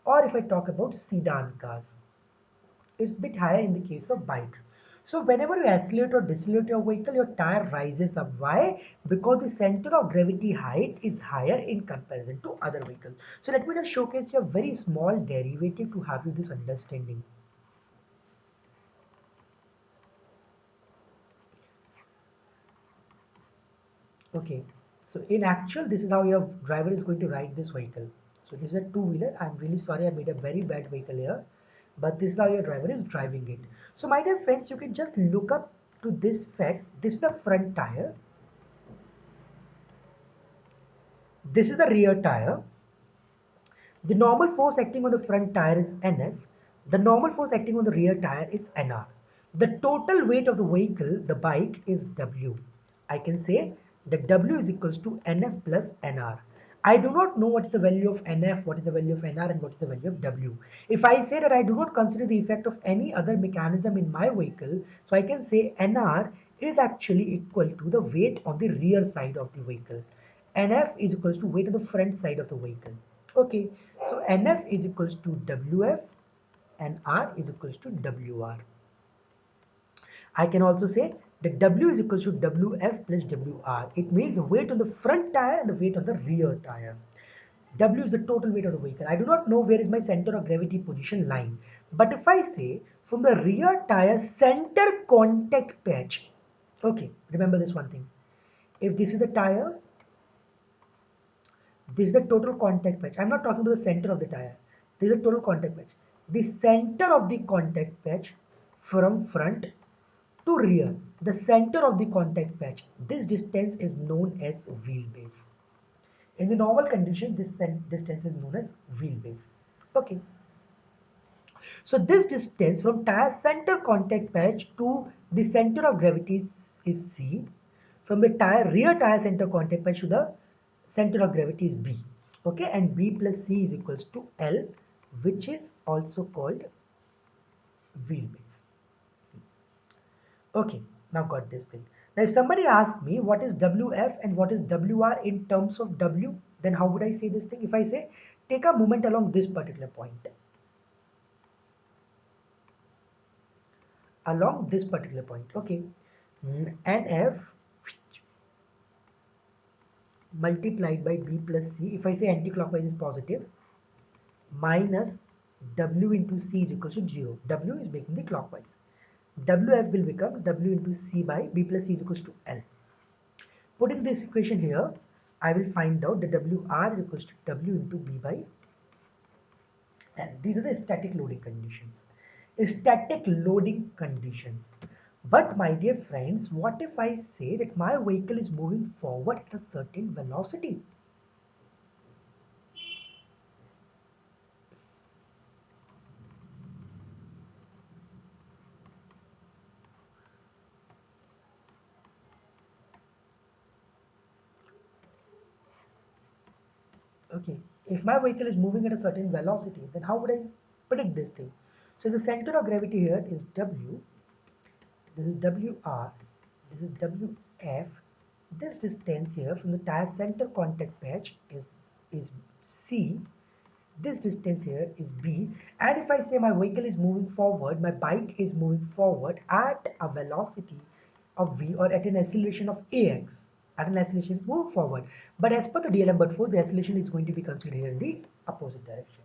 or if I talk about sedan cars. It's a bit higher in the case of bikes. So whenever you accelerate or decelerate your vehicle, your tire rises up. Why? Because the center of gravity height is higher in comparison to other vehicles. So let me just showcase you a very small derivative to have you this understanding. Okay, so in actual, this is how your driver is going to ride this vehicle. So this is a two-wheeler. I'm really sorry I made a very bad vehicle here, but this is how your driver is driving it. So my dear friends, you can just look up to this fact. This is the front tire. This is the rear tire. The normal force acting on the front tire is NF. The normal force acting on the rear tire is NR. The total weight of the vehicle, the bike, is W. I can say that W is equals to NF plus NR. I do not know what is the value of NF, what is the value of NR, and what is the value of W. If I say that I do not consider the effect of any other mechanism in my vehicle, so I can say NR is actually equal to the weight on the rear side of the vehicle. NF is equals to weight on the front side of the vehicle. Okay, so NF is equals to WF and R is equals to WR. I can also say that W is equals to WF plus WR. It means the weight on the front tire and the weight on the rear tire. W is the total weight of the vehicle. I do not know where is my center of gravity position line. But if I say from the rear tire center contact patch, okay, remember this one thing. If this is the tire, this is the total contact patch. I'm not talking about the center of the tire. This is the total contact patch. The center of the contact patch from front to rear, the center of the contact patch, this distance is known as wheelbase. In the normal condition, this distance is known as wheelbase. Okay. So this distance from tire center contact patch to the center of gravity is C. From the rear tire center contact patch to the center of gravity is B. Okay, and B plus C is equals to L, which is also called wheelbase. Okay, now got this thing. Now if somebody asks me what is WF and what is WR in terms of W, then how would I say this thing? If I say take a moment along this particular point, okay, NF multiplied by B plus C, if I say anti-clockwise is positive, minus W into C is equal to 0. W is making the clockwise. WF will become W into C by B plus C is equal to L. Putting this equation here, I will find out that WR is equals to W into B by L. These are the static loading conditions. Static loading conditions. But my dear friends, what if I say that my vehicle is moving forward at a certain velocity? Okay, if my vehicle is moving at a certain velocity, then how would I predict this thing? So the center of gravity here is W, this is WR, this is WF. This distance here from the tire center contact patch is C. This distance here is B. And if I say my vehicle is moving forward, my bike is moving forward at a velocity of V or at an acceleration of AX. At an acceleration is moving forward. But as per the DLM-4, the acceleration is going to be considered in the opposite direction.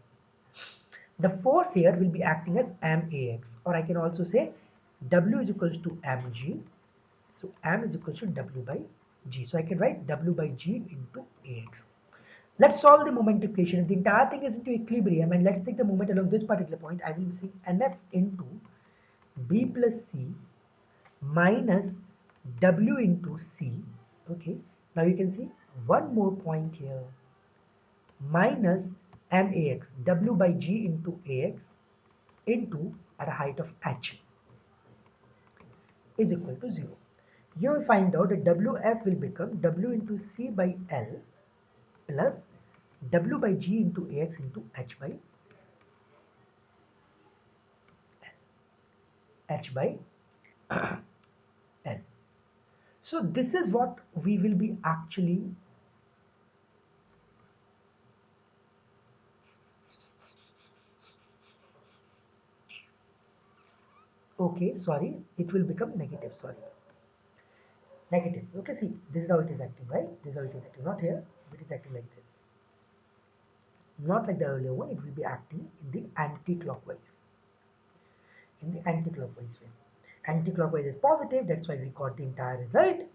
The force here will be acting as MAX, or I can also say W is equals to mg. So M is equals to W by G. So I can write W by G into AX. Let's solve the moment equation. If the entire thing is into equilibrium and let's take the moment along this particular point, I will be seeing NF into B plus C minus W into C. Okay. Now you can see one more point here, minus MAX, W by G into AX into at a height of H is equal to 0. You will find out that WF will become W into C by L plus W by G into AX into H by L. So this is what we will be actually, okay, sorry, it will become negative, sorry, negative. Okay, see, this is how it is acting, right? This is how it is acting, not here, it is acting like this. Not like the earlier one, it will be acting in the anti-clockwise way. Anti-clockwise is positive, that's why we got the entire result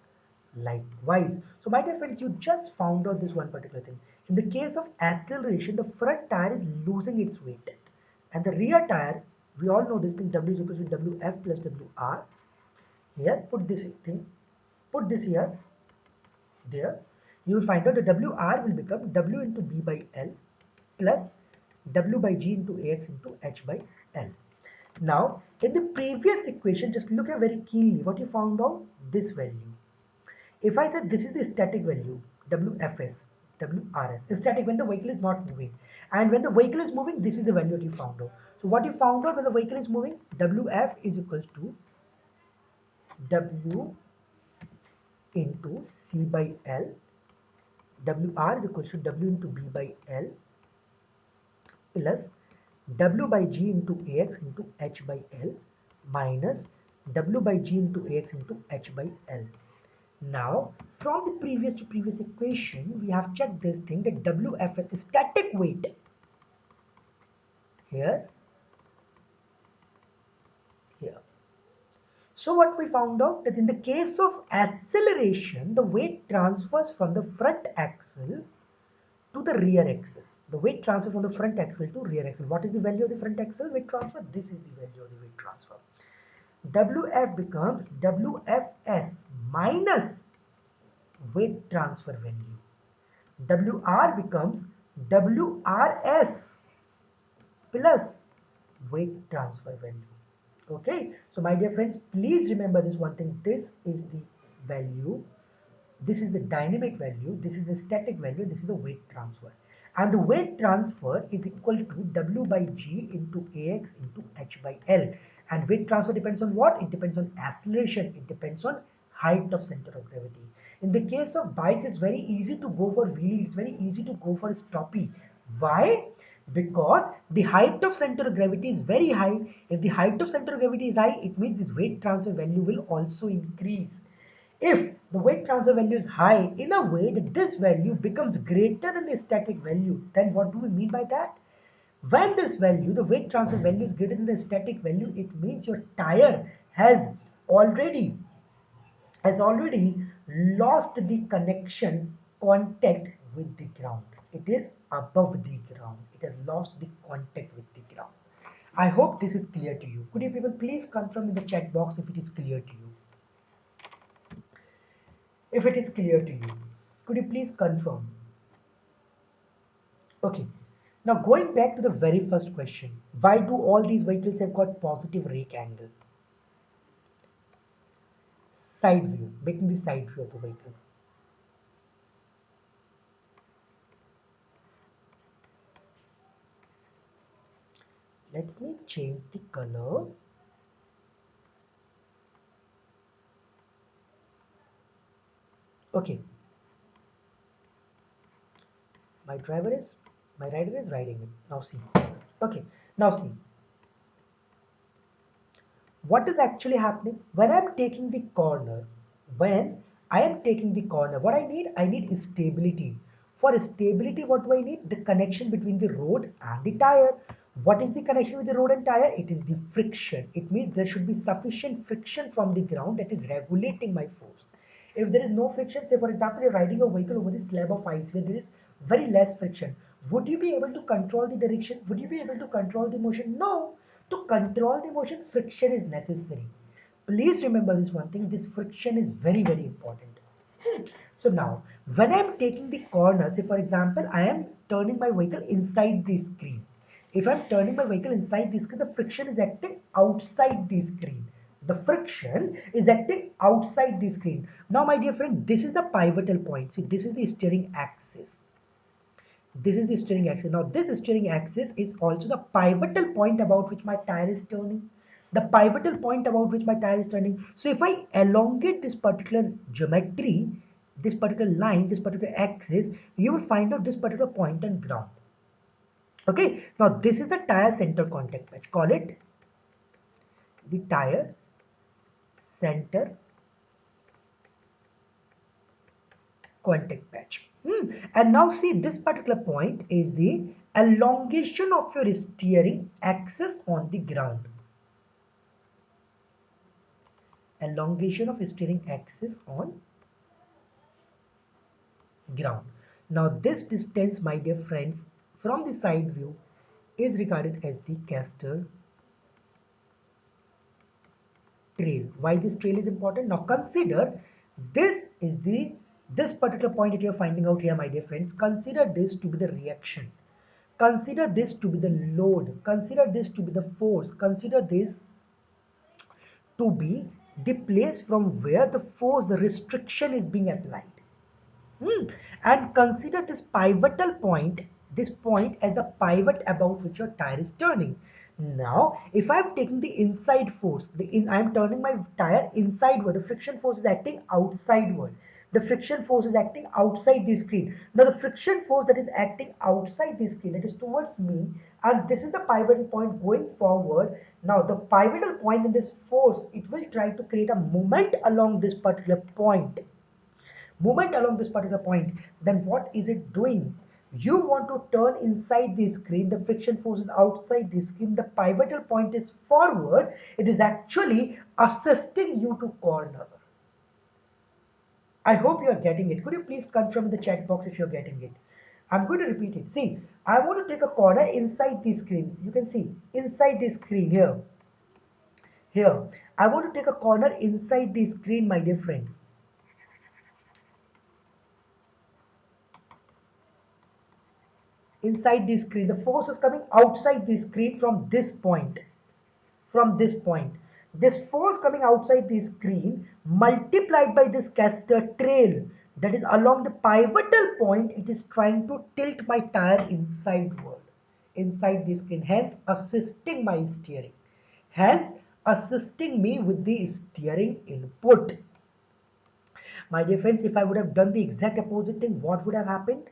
likewise. So my dear friends, you just found out this one particular thing. In the case of acceleration, the front tire is losing its weight and the rear tire, we all know this thing, W is equal to WF plus WR. Here, put this thing, put this here, there. You will find out that WR will become W into B by L plus W by G into AX into H by L. Now, in the previous equation, just look at very keenly what you found out, this value. If I said this is the static value, WFS, WRS, the static when the vehicle is not moving. And when the vehicle is moving, this is the value that you found out. So what you found out when the vehicle is moving, WF is equals to W into C by L, WR is equals to W into B by L plus W by G into AX into H by L minus W by G into AX into H by L. Now, from the previous to previous equation, we have checked this thing that WFS is static weight here, here. So what we found out that in the case of acceleration, the weight transfers from the front axle to the rear axle. The weight transfer from the front axle to rear axle. What is the value of the front axle weight transfer? This is the value of the weight transfer. WF becomes WFS minus weight transfer value. WR becomes WRS plus weight transfer value. Okay, so my dear friends, please remember this one thing. This is the value, this is the dynamic value, this is the static value, this is the weight transfer. And the weight transfer is equal to W by G into AX into H by L. And weight transfer depends on what? It depends on acceleration. It depends on height of center of gravity. In the case of bikes, it's very easy to go for wheelie. It's very easy to go for stoppy. Why? Because the height of center of gravity is very high. If the height of center of gravity is high, it means this weight transfer value will also increase. If the weight transfer value is high in a way that this value becomes greater than the static value, then what do we mean by that? When this value, the weight transfer value is greater than the static value, it means your tire already has already lost the connection contact with the ground. It is above the ground. It has lost the contact with the ground. I hope this is clear to you. Could you people please confirm in the chat box if it is clear to you? If it is clear to you, could you please confirm? Okay. Now going back to the very first question, why do all these vehicles have got positive rake angle? Side view, making the side view of the vehicle. Let me change the color. Okay. My rider is riding it. Now see. Okay. Now see. What is actually happening when I'm taking the corner? When I am taking the corner, what I need stability. For stability, what do I need? The connection between the road and the tire. What is the connection with the road and tire? It is the friction. It means there should be sufficient friction from the ground that is regulating my force. If there is no friction, say for example you're riding a vehicle over the slab of ice where there is very less friction, would you be able to control the direction? Would you be able to control the motion? No. To control the motion, friction is necessary. Please remember this one thing, this friction is very, very important. So now, when I am taking the corner, say for example, I am turning my vehicle inside the screen. If I am turning my vehicle inside the screen, the friction is acting outside the screen. The friction is acting outside the screen. Now, my dear friend, this is the pivotal point. See, this is the steering axis. This is the steering axis. Now this steering axis is also the pivotal point about which my tire is turning. The pivotal point about which my tire is turning. So if I elongate this particular geometry, this particular line, this particular axis, you will find out this particular point on ground. Okay. Now this is the tire center contact patch. Call it the tire center contact patch. And now see, this particular point is the elongation of your steering axis on the ground. Elongation of steering axis on ground. Now this distance, my dear friends, from the side view is regarded as the caster trail. Why this trail is important? Now consider this is this particular point that you are finding out here, my dear friends. Consider this to be the reaction. Consider this to be the load. Consider this to be the force. Consider this to be the place from where the force, the restriction is being applied. And consider this pivotal point, this point as the pivot about which your tire is turning. Now, if I am taking the inside force, I am turning my tire insideward, the friction force is acting outsideward. The friction force is acting outside the screen. Now the friction force that is acting outside the screen, that is towards me, and this is the pivotal point going forward. Now the pivotal point in this force, it will try to create a moment along this particular point. Movement along this particular point, then what is it doing? You want to turn inside the screen, the friction force is outside the screen, the pivotal point is forward, it is actually assisting you to corner. I hope you are getting it. Could you please confirm in the chat box if you're getting it? I'm going to repeat it. See, I want to take a corner inside the screen. You can see inside the screen here. Here, I want to take a corner inside the screen, my dear friends. Inside the screen, the force is coming outside the screen from this point. From this point, this force coming outside the screen multiplied by this caster trail that is along the pivotal point, it is trying to tilt my tire inside the screen, hence assisting my steering, hence assisting me with the steering input. My dear friends, if I would have done the exact opposite thing, what would have happened?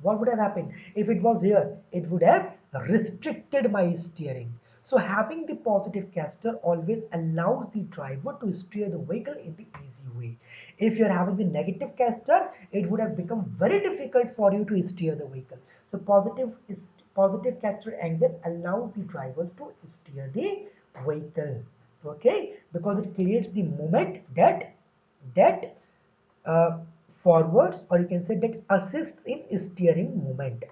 What would have happened? If it was here, it would have restricted my steering. So having the positive caster always allows the driver to steer the vehicle in the easy way. If you're having the negative caster, it would have become very difficult for you to steer the vehicle. So positive caster angle allows the drivers to steer the vehicle. Okay, because it creates the moment that uh, forwards, or you can say that assists in steering movement,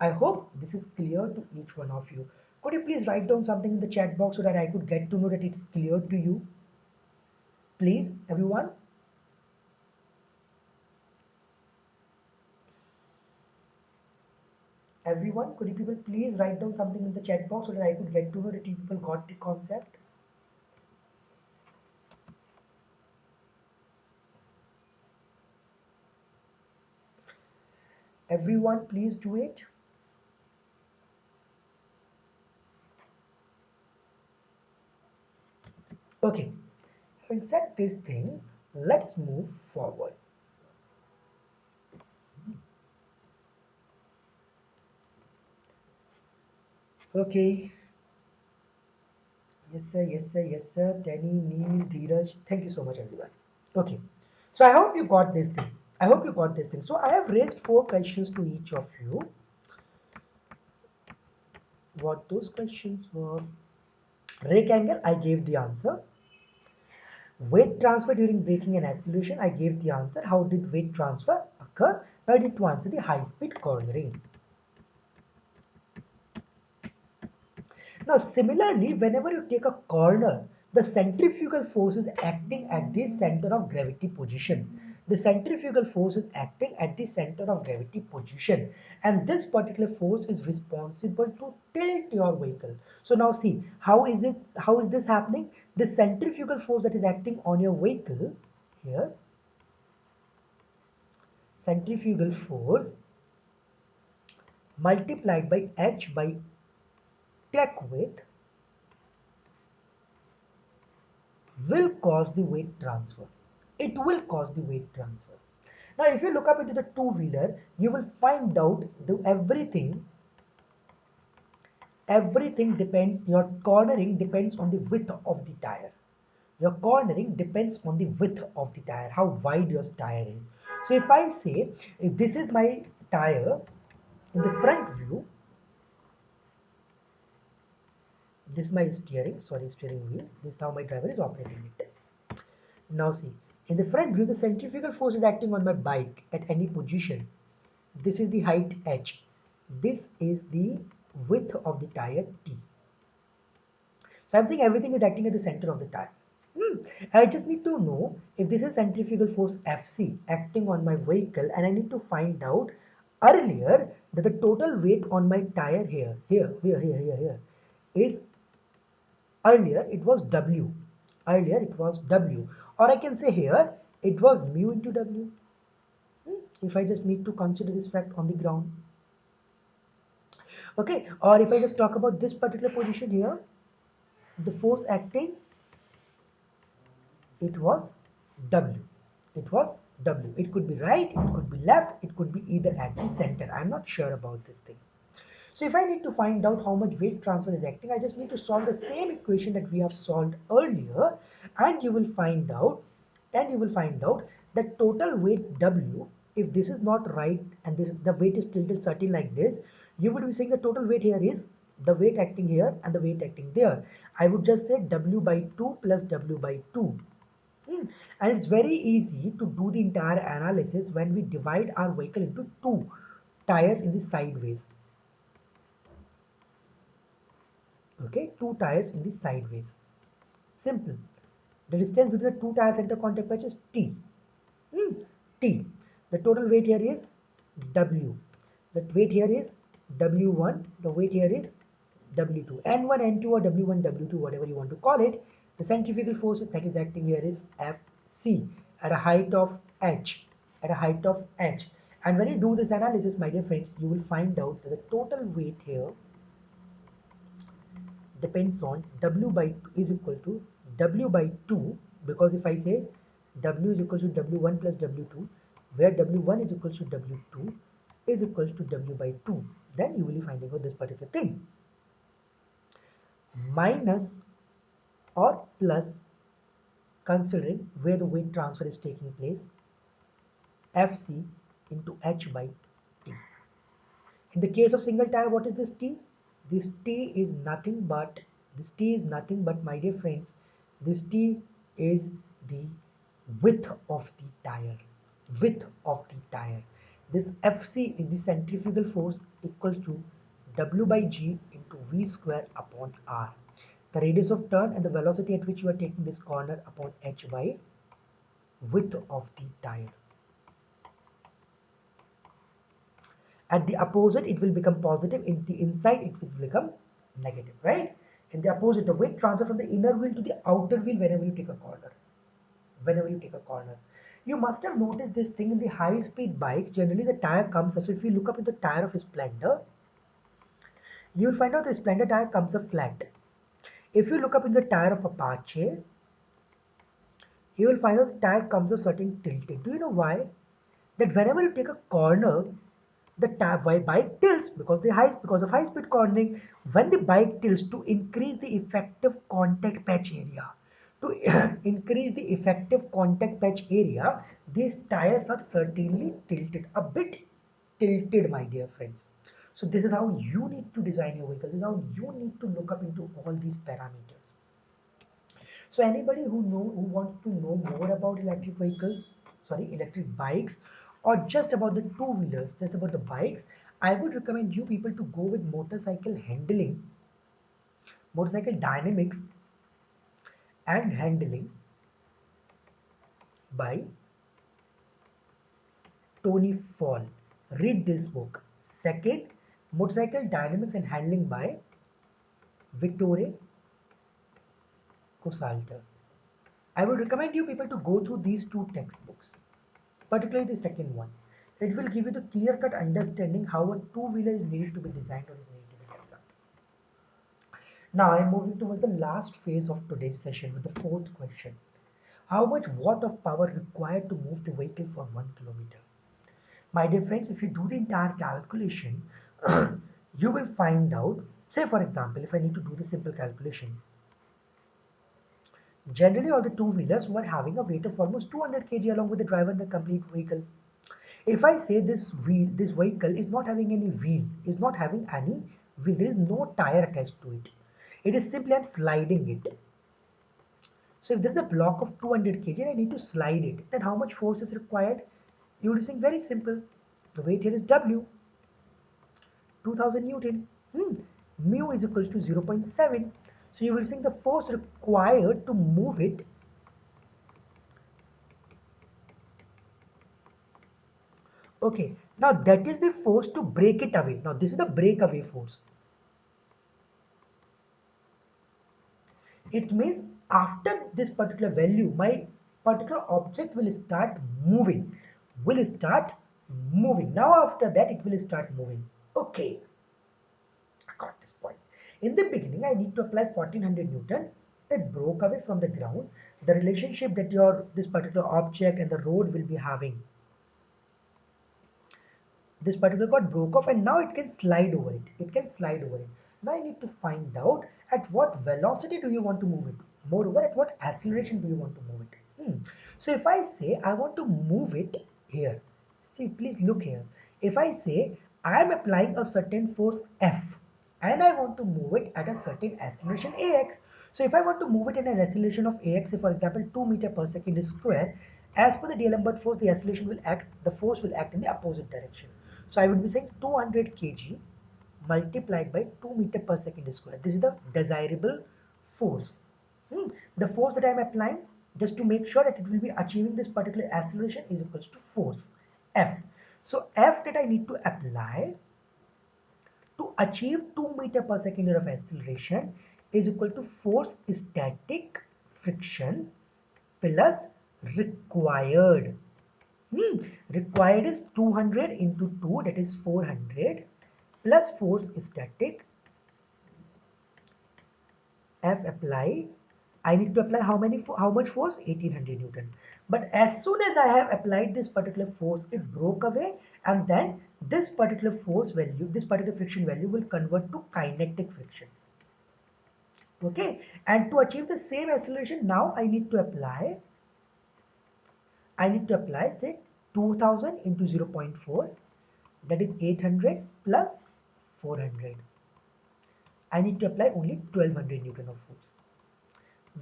I hope this is clear to each one of you. Could you please write down something in the chat box so that I could get to know that it's clear to you, please, everyone? Everyone, could you people please write down something in the chat box so that I could get to know that you people got the concept? Everyone, please do it. Okay, having said this thing, let's move forward. Okay. Yes, sir. Yes, sir. Yes, sir. Danny, Neil, Dheeraj. Thank you so much, everyone. Okay. So I hope you got this thing. I hope you got this thing. So I have raised 4 questions to each of you. What those questions were? Rake angle, I gave the answer. Weight transfer during braking and acceleration, I gave the answer. How did weight transfer occur? Now I need to answer the high-speed cornering. Now, similarly, whenever you take a corner, the centrifugal force is acting at the center of gravity position. The centrifugal force is acting at the center of gravity position, and this particular force is responsible to tilt your vehicle. So now see, how is it? How is this happening? The centrifugal force that is acting on your vehicle here, centrifugal force multiplied by h by track width will cause the weight transfer. It will cause the weight transfer. Now, if you look up into the two-wheeler, you will find out everything depends, your cornering depends on the width of the tire. Your cornering depends on the width of the tire, how wide your tire is. So if I say, if this is my tire in the front view, this is my steering wheel, this is how my driver is operating it. Now see, in the front view, the centrifugal force is acting on my bike at any position. This is the height h. This is the width of the tire t. So I'm saying everything is acting at the center of the tire. I just need to know if this is centrifugal force Fc acting on my vehicle, and I need to find out earlier that the total weight on my tire here is, earlier it was W. Earlier it was W. Or I can say here it was mu into W. If I just need to consider this fact on the ground. Okay, or if I just talk about this particular position here, the force acting It was W. It was W. It could be right, it could be left, it could be either at the center. I'm not sure about this thing. So if I need to find out how much weight transfer is acting, I just need to solve the same equation that we have solved earlier, and you will find out, that total weight W, if this is not right and this the weight is tilted certain like this, you would be saying the total weight here is the weight acting here and the weight acting there. I would just say W by 2 plus W by 2. And it's very easy to do the entire analysis when we divide our vehicle into two tires in the sideways. Okay, two tires in the sideways. Simple. The distance between the two tire center contact patch is T. Hmm, T. The total weight here is W. The weight here is W1. The weight here is W2. N1, N2 or W1, W2, whatever you want to call it. The centrifugal force that is acting here is Fc at a height of h. At a height of h. And when you do this analysis, my dear friends, you will find out that the total weight here depends on W by 2 is equal to W by 2, because if I say W is equal to W1 plus W2, where W1 is equal to W2 is equal to W by 2, then you will be finding out this particular thing. Minus or plus, considering where the weight transfer is taking place, Fc into h by t. In the case of single tire, what is this T? This T is nothing but, my dear friends, this T is the width of the tire. Width of the tire. This Fc is the centrifugal force equals to W by G into V square upon R. The radius of turn and the velocity at which you are taking this corner upon H by width of the tire. At the opposite, it will become positive. In the inside, it will become negative, right? In the opposite, the weight transfer from the inner wheel to the outer wheel whenever you take a corner. Whenever you take a corner. You must have noticed this thing in the high-speed bikes. Generally, the tire comes up. So if you look up at the tire of a Splendor, you will find out the Splendor tire comes up flat. If you look up in the tire of Apache, you will find out the tire comes up certain tilted. Do you know why? That whenever you take a corner, the bike tilts because of high speed cornering. When the bike tilts, to increase the effective contact patch area, to increase the effective contact patch area, these tires are certainly tilted a bit, tilted, my dear friends. So this is how you need to design your vehicle. This is how you need to look up into all these parameters. So anybody who wants to know more about electric bikes, or just about the two-wheelers, just about the bikes, I would recommend you people to go with motorcycle dynamics and handling by Tony Fall. Read this book. Second, motorcycle dynamics and handling by Victoria Cosalter. I would recommend you people to go through these two textbooks, particularly the second one. It will give you the clear-cut understanding how a two-wheeler is needed to be designed or is needed to be developed. Now I am moving towards the last phase of today's session with the fourth question. How much watt of power required to move the vehicle for 1 kilometer? My dear friends, if you do the entire calculation, you will find out, say for example, if I need to do the simple calculation, generally all the two-wheelers were having a weight of almost 200 kg along with the driver and the complete vehicle. If I say this vehicle is not having any wheel, there is no tire attached to it. It is simply I'm sliding it. So if there is a block of 200 kg and I need to slide it, then how much force is required? You will think very simple. The weight here is W, 2000 Newton. Mu is equal to 0.7. So you will think the force required to move it. Okay, now that is the force to break it away. Now this is the breakaway force. It means after this particular value, my particular object will start moving. Now after that, it will start moving. Okay, I got this point. In the beginning, I need to apply 1400 Newton it broke away from the ground. The relationship that your this particular object and the road will be having, this particular got broke off, and now it can slide over it. It can slide over it. Now I need to find out at what velocity do you want to move it. Moreover, at what acceleration do you want to move it. So if I say I want to move it here, see, please look here. If I say I am applying a certain force F and I want to move it at a certain acceleration AX. So if I want to move it in an acceleration of AX, say for example 2 meter per second square, as per the D'Alembert force, the acceleration will act, the force will act in the opposite direction. So I would be saying 200 kg multiplied by 2 meter per second square. This is the desirable force. The force that I am applying, just to make sure that it will be achieving this particular acceleration, is equals to force F. So F that I need to apply to achieve 2 meter per second of acceleration is equal to force static friction plus required. Required is 200 into 2, that is 400, plus force static F apply. I need to apply how much force? 1800 Newton. But as soon as I have applied this particular force, it broke away, and then this particular force value, this particular friction value will convert to kinetic friction. Okay, and to achieve the same acceleration, now I need to apply say 2000 into 0.4, that is 800 plus 400. I need to apply only 1200 Newton of force.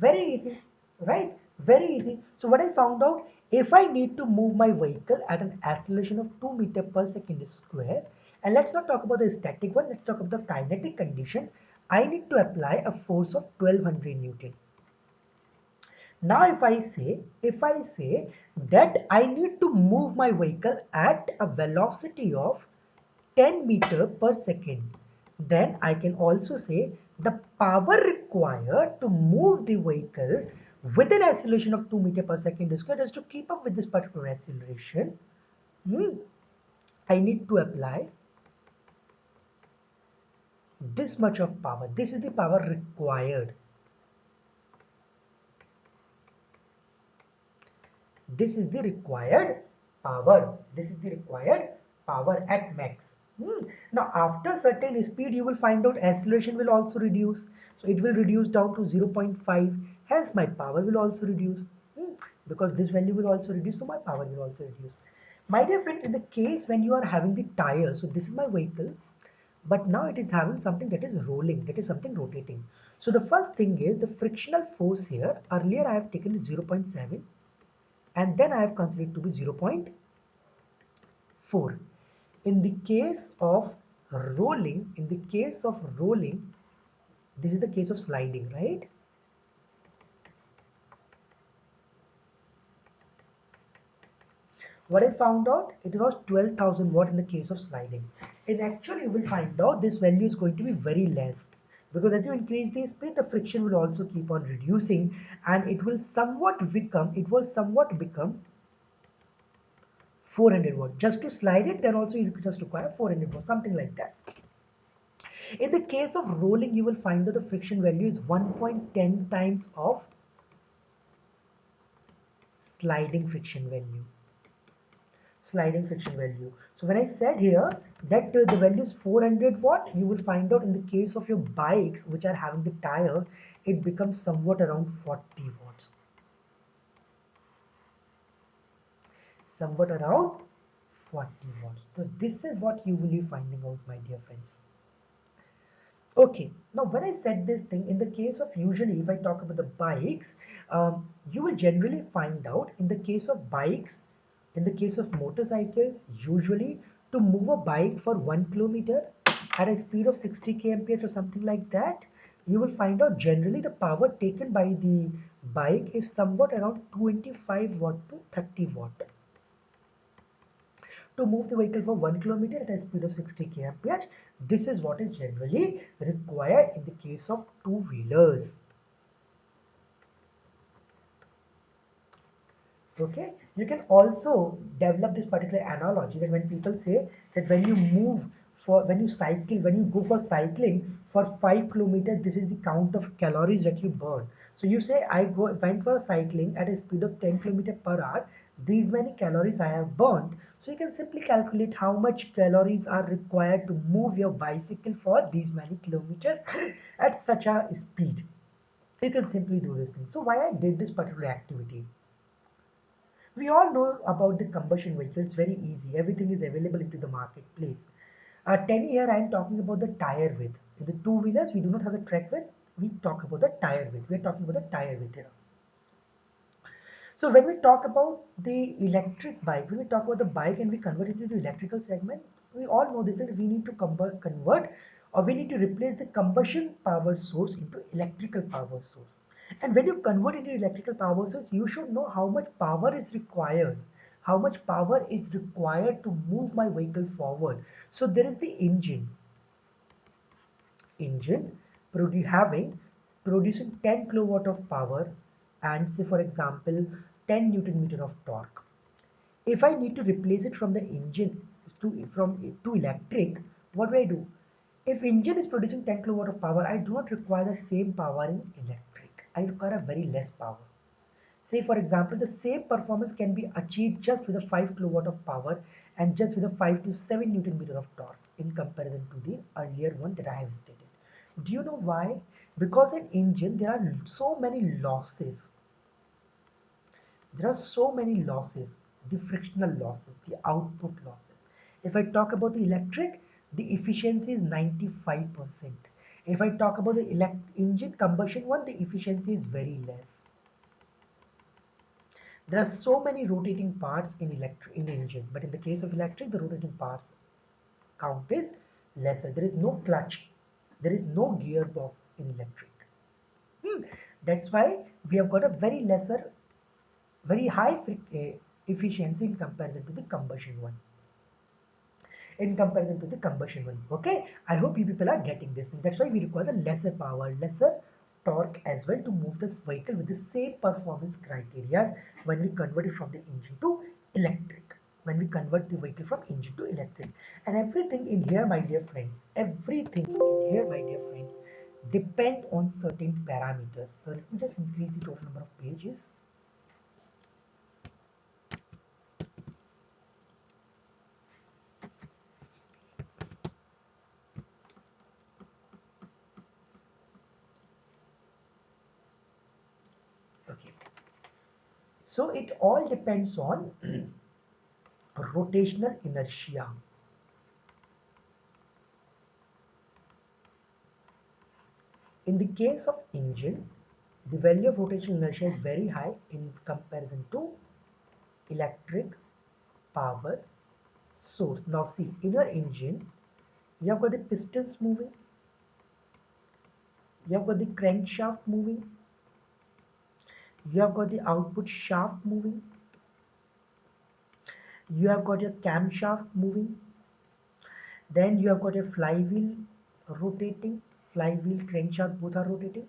Very easy, right? Very easy. So what I found out, if I need to move my vehicle at an acceleration of 2 meter per second square, and let's not talk about the static one, let's talk about the kinetic condition, I need to apply a force of 1200 Newton. Now if I say that I need to move my vehicle at a velocity of 10 meter per second, then I can also say the power required to move the vehicle with an acceleration of 2 meter per second square is to keep up with this particular acceleration. I need to apply this much of power. This is the power required. This is the required power. This is the required power at max. Now after certain speed, you will find out acceleration will also reduce. So it will reduce down to 0.5. Hence my power will also reduce. Because this value will also reduce, so my power will also reduce. My dear friends, in the case when you are having the tire, so this is my vehicle, but now it is having something that is rolling, that is something rotating. So the first thing is the frictional force here. Earlier I have taken 0.7, and then I have considered it to be 0.4. In the case of rolling, this is the case of sliding, right? What I found out, it was 12,000 watt in the case of sliding. And actually you will find out this value is going to be very less, because as you increase the speed, the friction will also keep on reducing, and it will somewhat become 400 watt. Just to slide it, then also you just require 400 watt, something like that. In the case of rolling, you will find that the friction value is 1.10 times of sliding friction value. So when I said here that the value is 400 watt, you will find out in the case of your bikes which are having the tire, it becomes somewhat around 40 watts. Somewhat around 40 watts. So this is what you will be finding out, my dear friends. Okay, now when I said this thing, in the case of usually if I talk about the bikes, you will generally find out in the case of bikes, in the case of motorcycles, usually to move a bike for 1 kilometer at a speed of 60 kmph or something like that, you will find out generally the power taken by the bike is somewhat around 25 watt to 30 watt to move the vehicle for 1 kilometer at a speed of 60 kmph. This is what is generally required in the case of two-wheelers. Okay, you can also develop this particular analogy that when people say that when you go for cycling For 5 kilometers, this is the count of calories that you burn. So you say I went for cycling at a speed of 10 kilometers per hour. These many calories I have burned. So you can simply calculate how much calories are required to move your bicycle for these many kilometers at such a speed. You can simply do this thing. So why I did this particular activity? We all know about the combustion vehicles, very easy. Everything is available into the marketplace. 10 here I am talking about the tire width. In the two wheelers, we do not have the track width. We talk about the tire width. We are talking about the tire width here. So when we talk about the electric bike, when we talk about the bike and we convert it into electrical segment, we all know this that we need to convert or we need to replace the combustion power source into electrical power source. And when you convert into electrical power source, you should know how much power is required. How much power is required to move my vehicle forward. So there is the engine having producing 10 kilowatt of power and say for example 10 newton meter of torque. If I need to replace it from the engine to electric, what do I do? If engine is producing 10 kilowatt of power, I do not require the same power in electric. I require a very less power. Say for example, the same performance can be achieved just with a 5 kilowatt of power and just with a 5 to 7 newton meter of torque in comparison to the earlier one that I have stated. Do you know why? Because in engine there are so many losses. There are so many losses, the frictional losses, the output losses. If I talk about the electric, the efficiency is 95%. If I talk about the engine combustion one, the efficiency is very less. There are so many rotating parts in engine, but in the case of electric, the rotating parts count is lesser. There is no clutch, there is no gearbox in electric. That's why we have got a very high efficiency in comparison to the combustion one. Okay, I hope you people are getting this thing. That's why we require the lesser power, lesser torque as well to move this vehicle with the same performance criteria when we convert it from the engine to electric. When we convert the vehicle from engine to electric. And everything in here, my dear friends, depend on certain parameters. So let me just increase the total number of pages. Okay. So it all depends on rotational inertia. In the case of engine, the value of rotational inertia is very high in comparison to electric power source. Now see, in your engine, you have got the pistons moving, you have got the crankshaft moving, you have got the output shaft moving, you have got your camshaft moving, then you have got your flywheel rotating, flywheel crankshaft both are rotating.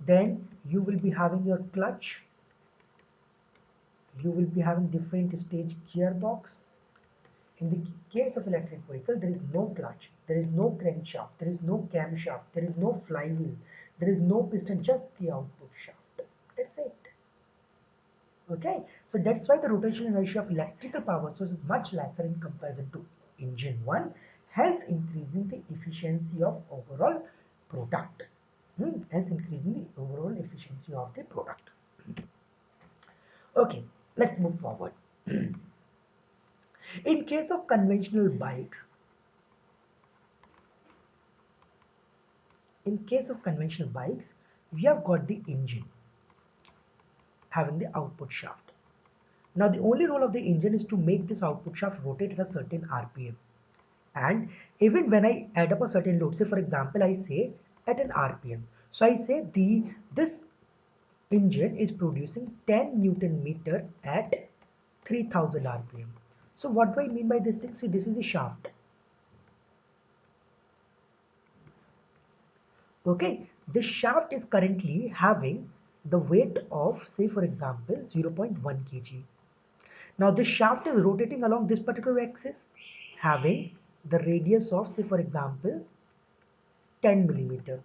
Then you will be having your clutch, you will be having different stage gearbox. In the case of electric vehicle, there is no clutch, there is no crankshaft, there is no camshaft, there is no flywheel, there is no piston, just the output shaft. That's it. Okay, so that's why the rotational inertia of electrical power source is much lesser in comparison to engine one, hence increasing the efficiency of overall product. Hence increasing the overall efficiency of the product. Okay, let's move forward. In case of conventional bikes, we have got the engine having the output shaft. Now the only role of the engine is to make this output shaft rotate at a certain RPM. And even when I add up a certain load, say for example, I say at an RPM. So I say this engine is producing 10 Newton meter at 3000 RPM. So what do I mean by this thing? See, this is the shaft. Okay, this shaft is currently having the weight of say for example 0.1 kg. Now this shaft is rotating along this particular axis having the radius of say for example 10 millimeter.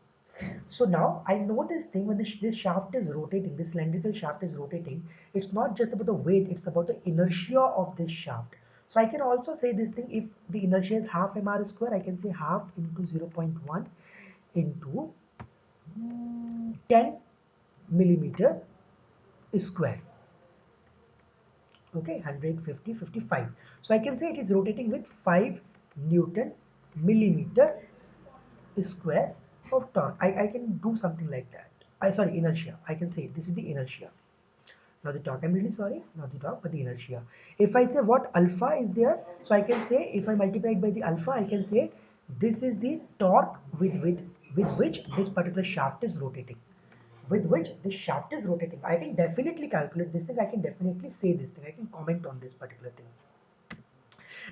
So now I know this thing when this shaft is rotating, this cylindrical shaft is rotating, it's not just about the weight, it's about the inertia of this shaft. So I can also say this thing, if the inertia is half mr square, I can say half into 0.1 into 10 millimeter square. Okay, 150, 55. So I can say it is rotating with 5 Newton millimeter square of torque. I can do something like that. Sorry, inertia. I can say this is the inertia. Not the torque. I'm really sorry, not the torque, but the inertia. If I say what alpha is there, so I can say if I multiply it by the alpha, I can say this is the torque with which this particular shaft is rotating. With which this shaft is rotating. I can definitely calculate this thing. I can definitely say this thing. I can comment on this particular thing.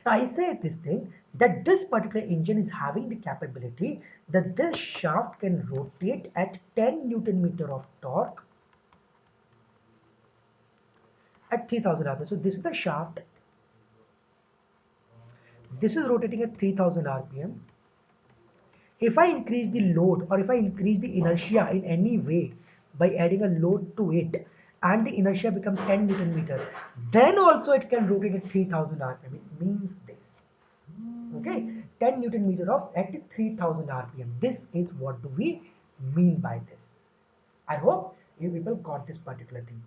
Now I say this thing that this particular engine is having the capability that this shaft can rotate at 10 Newton meter of torque at 3000 rpm. So this is the shaft. This is rotating at 3000 rpm. If I increase the load or if I increase the inertia in any way by adding a load to it and the inertia becomes 10 Newton meter, then also it can rotate at 3000 rpm. It means this. Okay, 10 Newton meter of at 3000 rpm. This is what do we mean by this. I hope you people got this particular thing.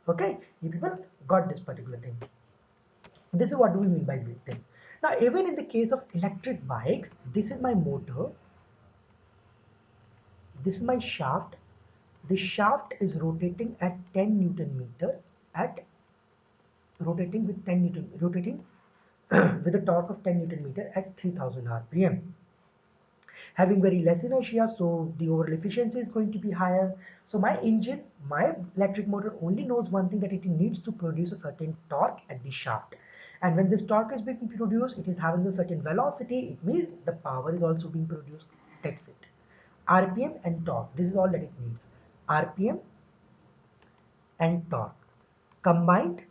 Okay, you people got this particular thing. This is what do we mean by this. Now even in the case of electric bikes, this is my motor, this is my shaft. The shaft is rotating at 10 Newton meter at rotating with 10 Newton rotating with a torque of 10 Newton meter at 3000 rpm. Having very less inertia, so the overall efficiency is going to be higher. So my engine, my electric motor only knows one thing, that it needs to produce a certain torque at the shaft. And when this torque is being produced, it is having a certain velocity. It means the power is also being produced. That's it. RPM and torque. This is all that it needs. RPM and torque combined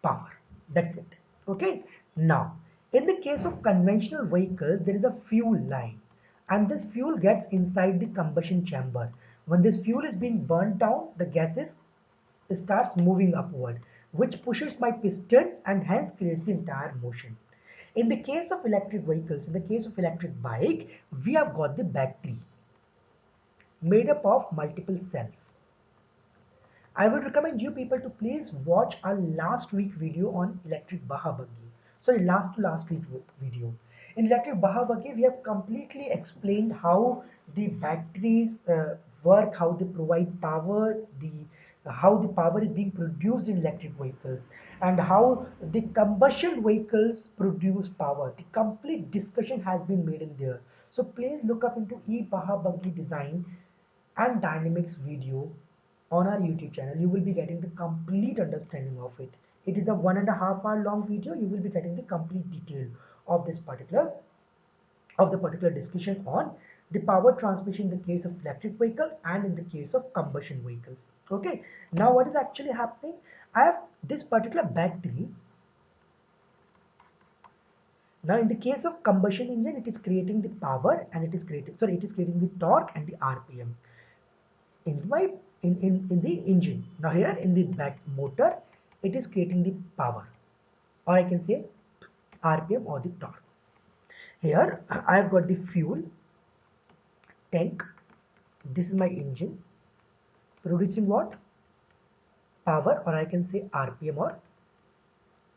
power. That's it. Okay. Now, in the case of conventional vehicles, there is a fuel line, and this fuel gets inside the combustion chamber. When this fuel is being burnt down, the gases starts moving upward, which pushes my piston and hence creates the entire motion. In the case of electric vehicles, in the case of electric bike, we have got the battery made up of multiple cells. I would recommend you people to please watch our last week video on electric Baha buggy. Sorry, last to last week video. In electric Baha buggy, we have completely explained how the batteries work, how they provide power, the how the power is being produced in electric vehicles, and how the combustion vehicles produce power. The complete discussion has been made in there. So please look up into e-Baha buggy design and dynamics video on our YouTube channel. You will be getting the complete understanding of it. It is a 1.5 hour long video. You will be getting the complete detail of this particular discussion on the power transmission in the case of electric vehicles and in the case of combustion vehicles. Okay, now what is actually happening? I have this particular battery. Now in the case of combustion engine, it is creating the power and it is creating the torque and the RPM. In the engine. Now here in the back motor, it is creating the power, or I can say RPM or the torque. Here I have got the fuel tank. This is my engine producing what? Power, or I can say RPM or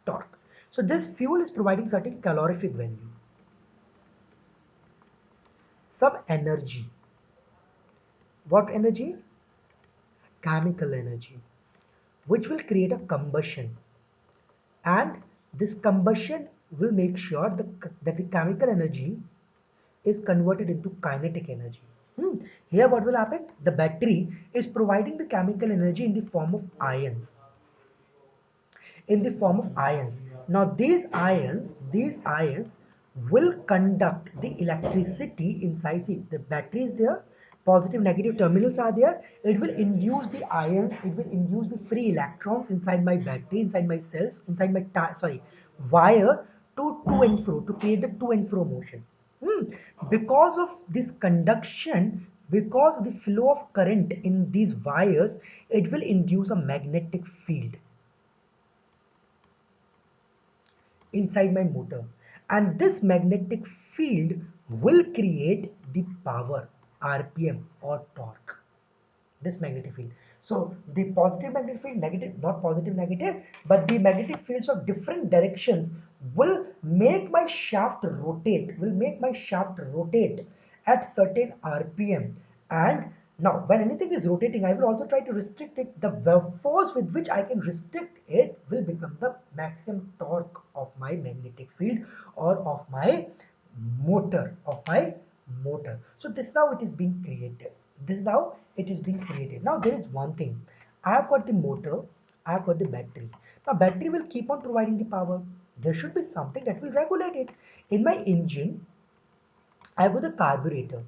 torque. So this fuel is providing certain calorific value, some energy. What energy? Chemical energy, which will create a combustion, and this combustion will make sure that the chemical energy is converted into kinetic energy. Here what will happen? The battery is providing the chemical energy in the form of ions. Now these ions will conduct the electricity inside. See, the battery is there, positive negative terminals are there. It will induce the ions, it will induce the free electrons inside my battery, inside my cells, inside my wire, to and fro, to create the to and fro motion. Hmm. Because of this conduction, because of the flow of current in these wires, it will induce a magnetic field inside my motor, and this magnetic field will create the power, RPM or torque, this magnetic field. So the positive magnetic field, negative, not positive negative, but the magnetic fields of different directions will make my shaft rotate, at certain RPM. And now when anything is rotating, I will also try to restrict it. The force with which I can restrict it will become the maximum torque of my magnetic field, or of my motor. So this now it is being created. Now there is one thing. I have got the motor, I have got the battery. Now battery will keep on providing the power. There should be something that will regulate it. In my engine, I have got the carburetor.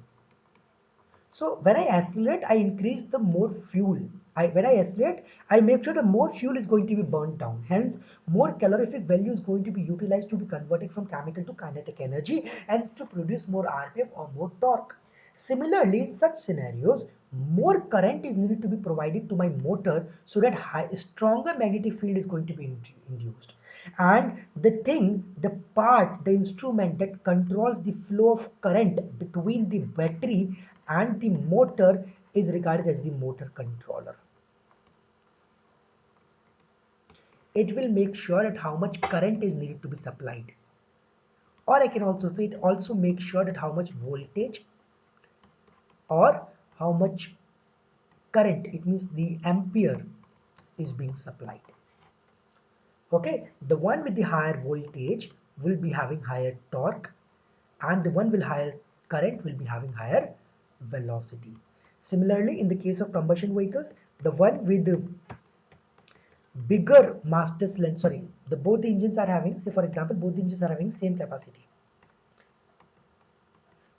So when I accelerate, I increase the more fuel. When I accelerate, I make sure the more fuel is going to be burnt down. Hence, more calorific value is going to be utilized to be converted from chemical to kinetic energy, and to produce more RPM or more torque. Similarly, in such scenarios, more current is needed to be provided to my motor, so that stronger magnetic field is going to be induced. And the instrument that controls the flow of current between the battery and the motor is regarded as the motor controller. It will make sure that how much current is needed to be supplied. Or I can also say it also makes sure that how much voltage or how much current, it means the ampere, is being supplied. Okay, the one with the higher voltage will be having higher torque, and the one with higher current will be having higher velocity. Similarly, in the case of combustion vehicles, the one with the bigger master cylinder, sorry, both the engines are having, say for example, both the engines are having same capacity.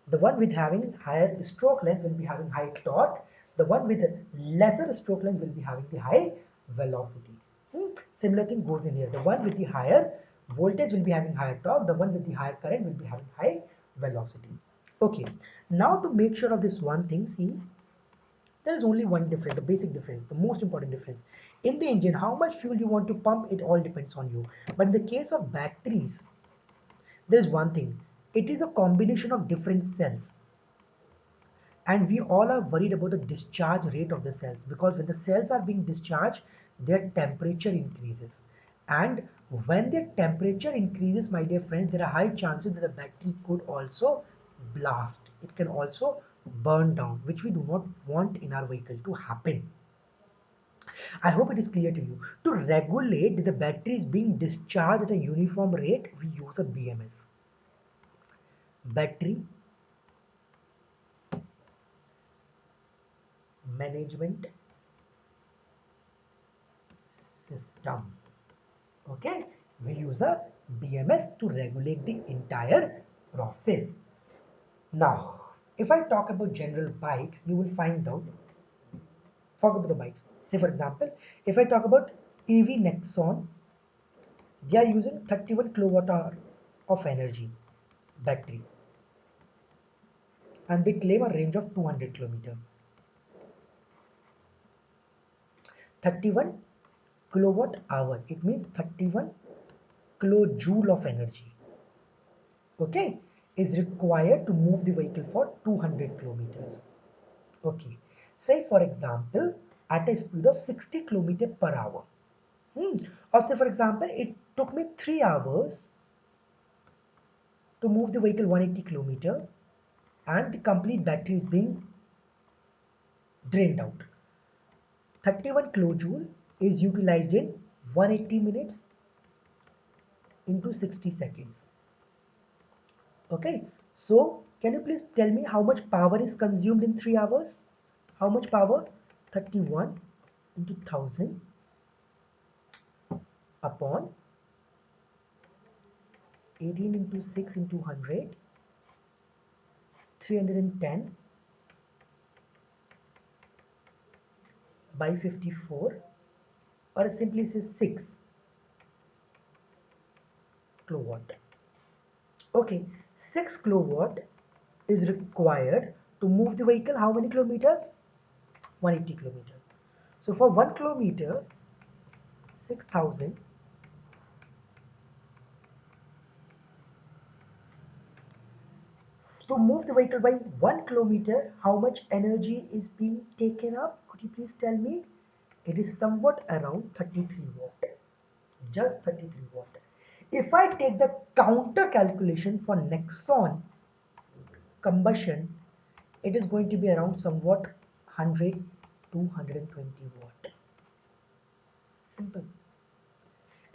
The one with having higher stroke length will be having high torque. The one with lesser stroke length will be having the high velocity. Similar thing goes in here. The one with the higher voltage will be having higher torque. The one with the higher current will be having high velocity. Okay. Now to make sure of this one thing, see, there is only one difference, the basic difference, the most important difference. In the engine, how much fuel you want to pump, it all depends on you. But in the case of batteries, there is one thing. It is a combination of different cells. And we all are worried about the discharge rate of the cells, because when the cells are being discharged, their temperature increases. And when their temperature increases, my dear friends, there are high chances that the battery could also blast. It can also burn down, which we do not want in our vehicle to happen. I hope it is clear to you. To regulate the batteries being discharged at a uniform rate, we use a BMS, battery management system. Okay, we use a BMS to regulate the entire process. Now, if I talk about general bikes, you will find out, talk about the bikes. Say for example, if I talk about EV Nexon, they are using 31 kilowatt hour of energy battery, and they claim a range of 200 kilometer. 31 kilowatt hour, it means 31 kilojoule of energy, okay, is required to move the vehicle for 200 kilometers. Okay, say for example, at a speed of 60 kilometer per hour. Or say for example, it took me 3 hours to move the vehicle 180 kilometer, and the complete battery is being drained out. 31 kilojoule is utilized in 180 minutes into 60 seconds. Okay, so can you please tell me how much power is consumed in 3 hours? How much power? 31 into 1000 upon 18 into 6 into 100, 310 by 54, or simply say 6 kilowatt. Okay, 6 kilowatt is required to move the vehicle how many kilometers? 180 kilometers. So for 1 kilometer, 6000 to move the vehicle by 1 kilometer, how much energy is being taken up? Could you please tell me? It is somewhat around 33 watt. Just 33 watt. If I take the counter calculation for Nexon combustion, it is going to be around somewhat 100 to 120 watt. Simple.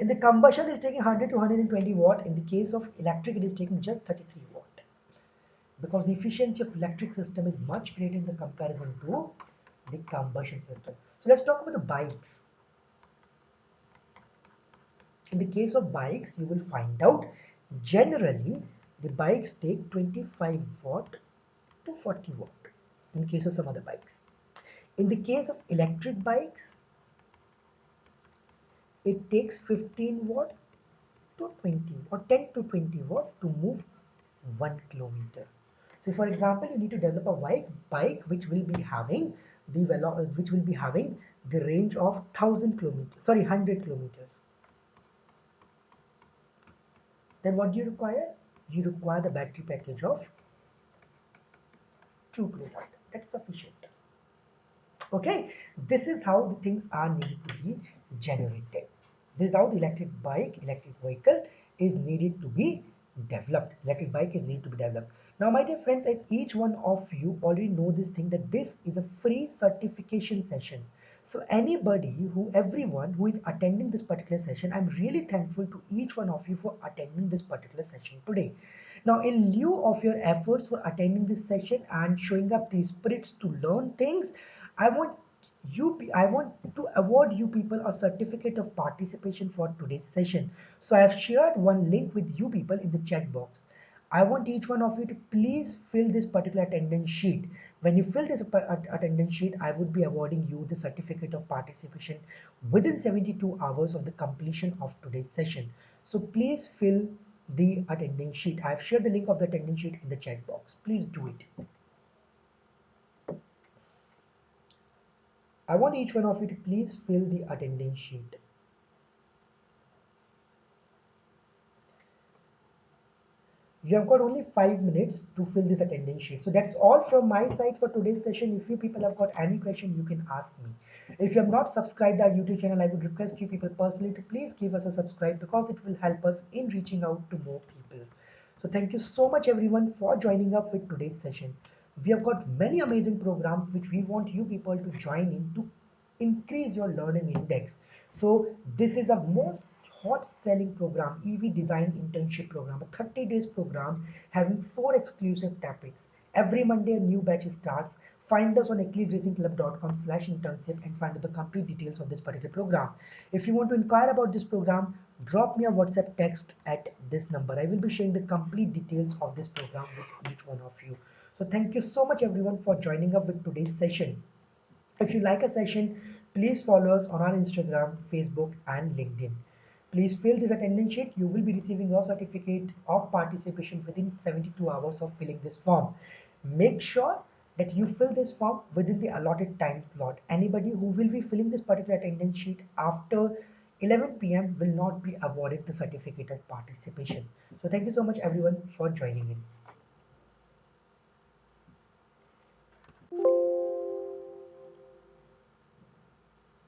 In the combustion, it is taking 100 to 120 watt. In the case of electric, it is taking just 33 watt. Because the efficiency of electric system is much greater in the comparison to the combustion system. So let's talk about the bikes. In the case of bikes, you will find out generally the bikes take 25 watt to 40 watt in case of some other bikes. In the case of electric bikes, it takes 15 watt to 20 or 10 to 20 watt to move 1 kilometer. So for example, you need to develop a bike which will be having the range of 1000 kilometers, sorry, 100 kilometers. Then what do you require? You require the battery package of 2 kilowatt. That's sufficient. Okay, this is how the things are needed to be generated. This is how the electric vehicle is needed to be developed. Electric bike is needed to be developed. Now, my dear friends, as each one of you already know this thing that this is a free certification session. So everyone who is attending this particular session, I'm really thankful to each one of you for attending this particular session today. Now, in lieu of your efforts for attending this session and showing up the spirits to learn things, I want I want to award you people a certificate of participation for today's session. So I have shared one link with you people in the chat box. I want each one of you to please fill this particular attendance sheet. When you fill this attendance sheet, I would be awarding you the certificate of participation within 72 hours of the completion of today's session. So please fill the attendance sheet. I have shared the link of the attendance sheet in the chat box. Please do it. I want each one of you to please fill the attendance sheet. You have got only 5 minutes to fill this attendance sheet. So that's all from my side for today's session. If you people have got any question, you can ask me. If you have not subscribed our YouTube channel, I would request you people personally to please give us a subscribe because it will help us in reaching out to more people. So thank you so much everyone for joining up with today's session. We have got many amazing programs which we want you people to join in to increase your learning index. So this is a most hot selling program, EV design internship program, a 30 days program having 4 exclusive topics. Every Monday a new batch starts. Find us on eclipseracingclub.com/internship and find out the complete details of this particular program. If you want to inquire about this program, drop me a WhatsApp text at this number. I will be sharing the complete details of this program with each one of you. So thank you so much everyone for joining up with today's session. If you like a session, please follow us on our Instagram, Facebook, and LinkedIn. Please fill this attendance sheet. You will be receiving your certificate of participation within 72 hours of filling this form. Make sure that you fill this form within the allotted time slot. Anybody who will be filling this particular attendance sheet after 11 p.m. will not be awarded the certificate of participation. So thank you so much everyone for joining in.